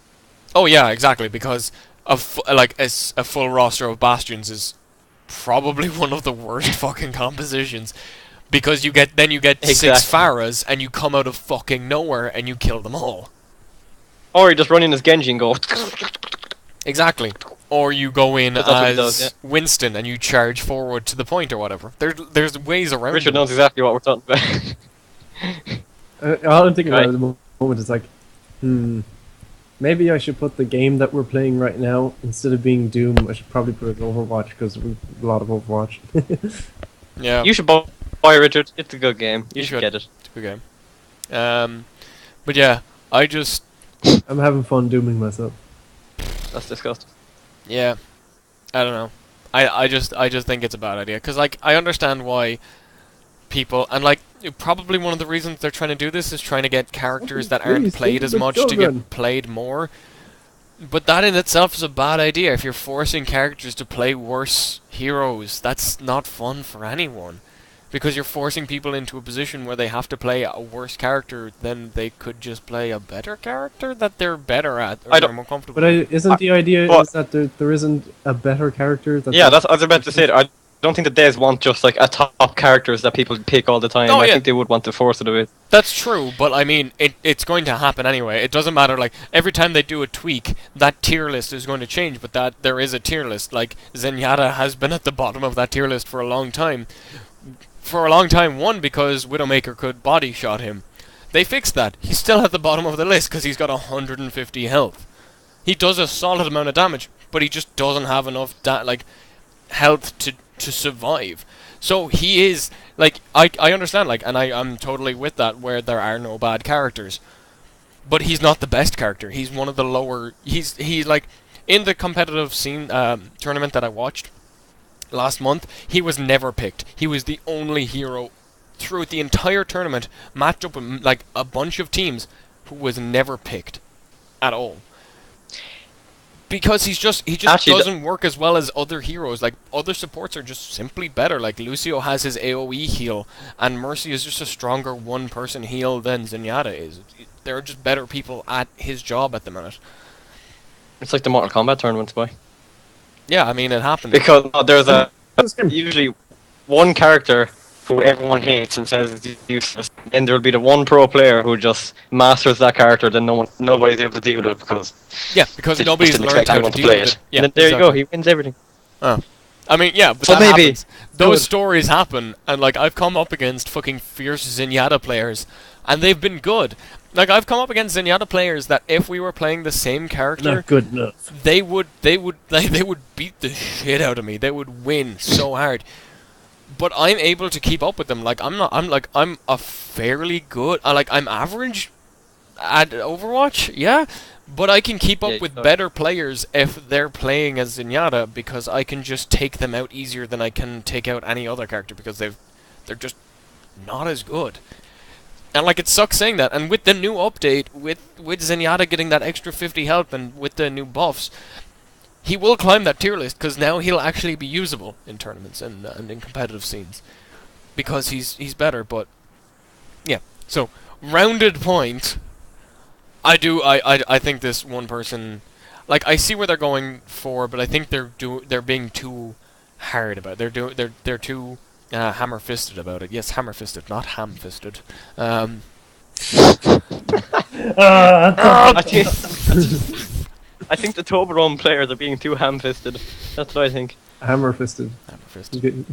Oh yeah, exactly, because a full roster of Bastions is probably one of the worst fucking compositions, because you get 6 Pharahs and you come out of fucking nowhere and you kill them all. Or you just run in as Genji and go. Exactly. Or you go in as Winston and you charge forward to the point or whatever. There's ways around. Richard knows exactly what we're talking about. All I'm thinking about at the moment is like, maybe I should put the game that we're playing right now, instead of being Doom, I should probably put it in Overwatch, because we've a lot of Overwatch. Yeah. You should buy Richard. It's a good game. You should get it. It's a good game. But yeah, I'm having fun dooming myself. That's disgusting. Yeah. I don't know. I just think it's a bad idea, because like I understand why people, and like probably one of the reasons they're trying to do this is trying to get characters that aren't played as much to get played more. But that in itself is a bad idea. If you're forcing characters to play worse heroes, that's not fun for anyone. Because you're forcing people into a position where they have to play a worse character than they could just play a better character that they're better at, or they're more comfortable with. But isn't the idea is that there isn't a better character? Yeah, I was about to say that. I don't think that they want just like a top characters that people pick all the time. I think they would want to force it a bit. That's true, but I mean, it's going to happen anyway. It doesn't matter, like, every time they do a tweak, that tier list is going to change, but that there is a tier list. Like, Zenyatta has been at the bottom of that tier list for a long time. One, because Widowmaker could body shot him. They fixed that. He's still at the bottom of the list because he's got 150 health. He does a solid amount of damage, but he just doesn't have enough health to survive. So he is, like, I understand, like, and I'm totally with that, where there are no bad characters. But he's not the best character. He's one of the lower... He's like, in the competitive scene tournament that I watched last month, he was never picked. He was the only hero throughout the entire tournament, matched up with, like, a bunch of teams, who was never picked at all. Because he just doesn't work as well as other heroes. Like, other supports are just simply better. Like, Lucio has his AoE heal, and Mercy is just a stronger one-person heal than Zenyatta is. There are just better people at his job at the minute. It's like the Mortal Kombat tournaments, boy. Yeah, I mean, it happened. Because there's usually one character who everyone hates and says is useless, and there'll be the one pro player who just masters that character, then nobody's able to deal with it because nobody's learned how to deal with it. Yeah, and then there you go, he wins everything. Oh. I mean, yeah, but that happens. Those stories happen, and like, I've come up against fucking fierce Zenyatta players, and they've been good. Like, I've come up against Zenyatta players that if we were playing the same character, not good enough. They would beat the shit out of me. They would win so hard. But that in itself is a bad idea. If you're forcing characters to play worse heroes, that's not fun for anyone. Because you're forcing people into a position where they have to play a worse character than they could just play a better character. but I'm able to keep up with them. Like I'm a fairly good. I'm average at Overwatch, yeah. But I can keep up with better players if they're playing as Zenyatta, because I can just take them out easier than I can take out any other character, because they're just not as good. And like, it sucks saying that. And with the new update, with Zenyatta getting that extra 50 health and with the new buffs, he will climb that tier list, because now he'll actually be usable in tournaments and in competitive scenes, because he's better. But yeah, so rounded point. I think this one person, like, I see where they're going for, but I think they're being too hard about it. They're too hammer-fisted about it. Yes, hammer-fisted, not ham-fisted. I think the Toblerone players are being too ham-fisted. That's what I think. Hammer-fisted. Hammer-fisted.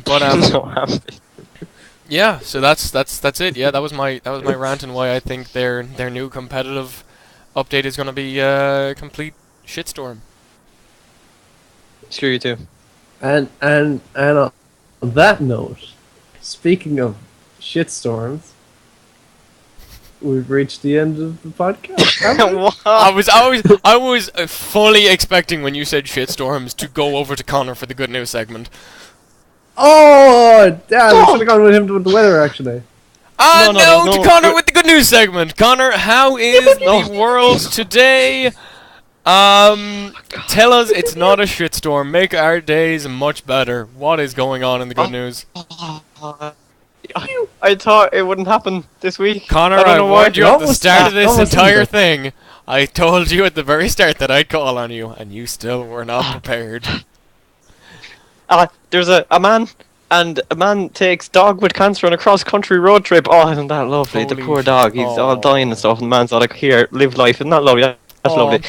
But No, ham-fisted. yeah, so that's it. Yeah, that was my rant and why I think their new competitive update is going to be a complete shitstorm. Screw you too. And on that note, speaking of shitstorms, we've reached the end of the podcast. I was fully expecting when you said shitstorms to go over to Conor for the good news segment. Oh, damn! We should have gone with him with the weather, actually. To Conor with the good news segment. Conor, how is the world today? Tell us it's not a shitstorm. Make our days much better. What is going on in the good news? I thought it wouldn't happen this week. Conor, I warned you at the start of this entire thing. I told you at the very start that I'd call on you, and you still were not prepared. There's a man, and a man takes dog with cancer on a cross-country road trip. Oh, isn't that lovely? Holy the poor dog, he's all dying and stuff, and the man's all like, here, live life. Isn't that lovely? That's lovely.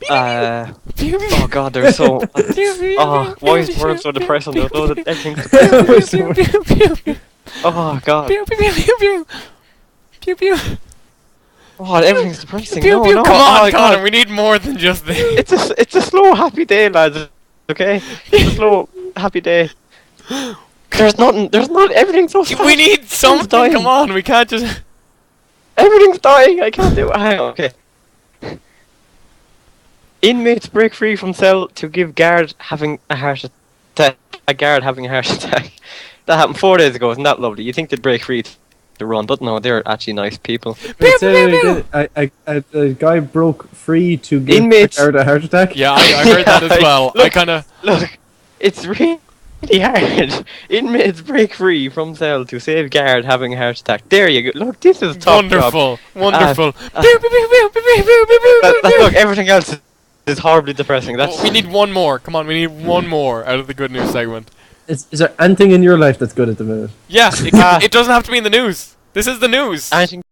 Oh god, they're so... why is the world so depressing? There's loads of everything's depressing. Oh god. Oh, everything's depressing. No. Come on, Conor, we need more than just this. It's a slow, happy day, lads. Okay? It's a slow, happy day. There's not everything's so sad. We need something, come on, we can't just... Everything's dying, I can't do it. Hang on, okay. Inmates break free from cell to give guard having a heart attack. A guard having a heart attack. That happened 4 days ago, isn't that lovely? You think they'd break free to run, but no, they're actually nice people. A guy broke free to give Inmates. a guard a heart attack? Yeah, I heard that as well. Look, it's really hard. Inmates break free from cell to save guard having a heart attack. There you go. Look, this is top Wonderful. job. Wonderful. Look, everything else is horribly depressing. We need one more. Come on, we need one more out of the good news segment. Is there anything in your life that's good at the minute? Yeah, it doesn't have to be in the news. This is the news. Anything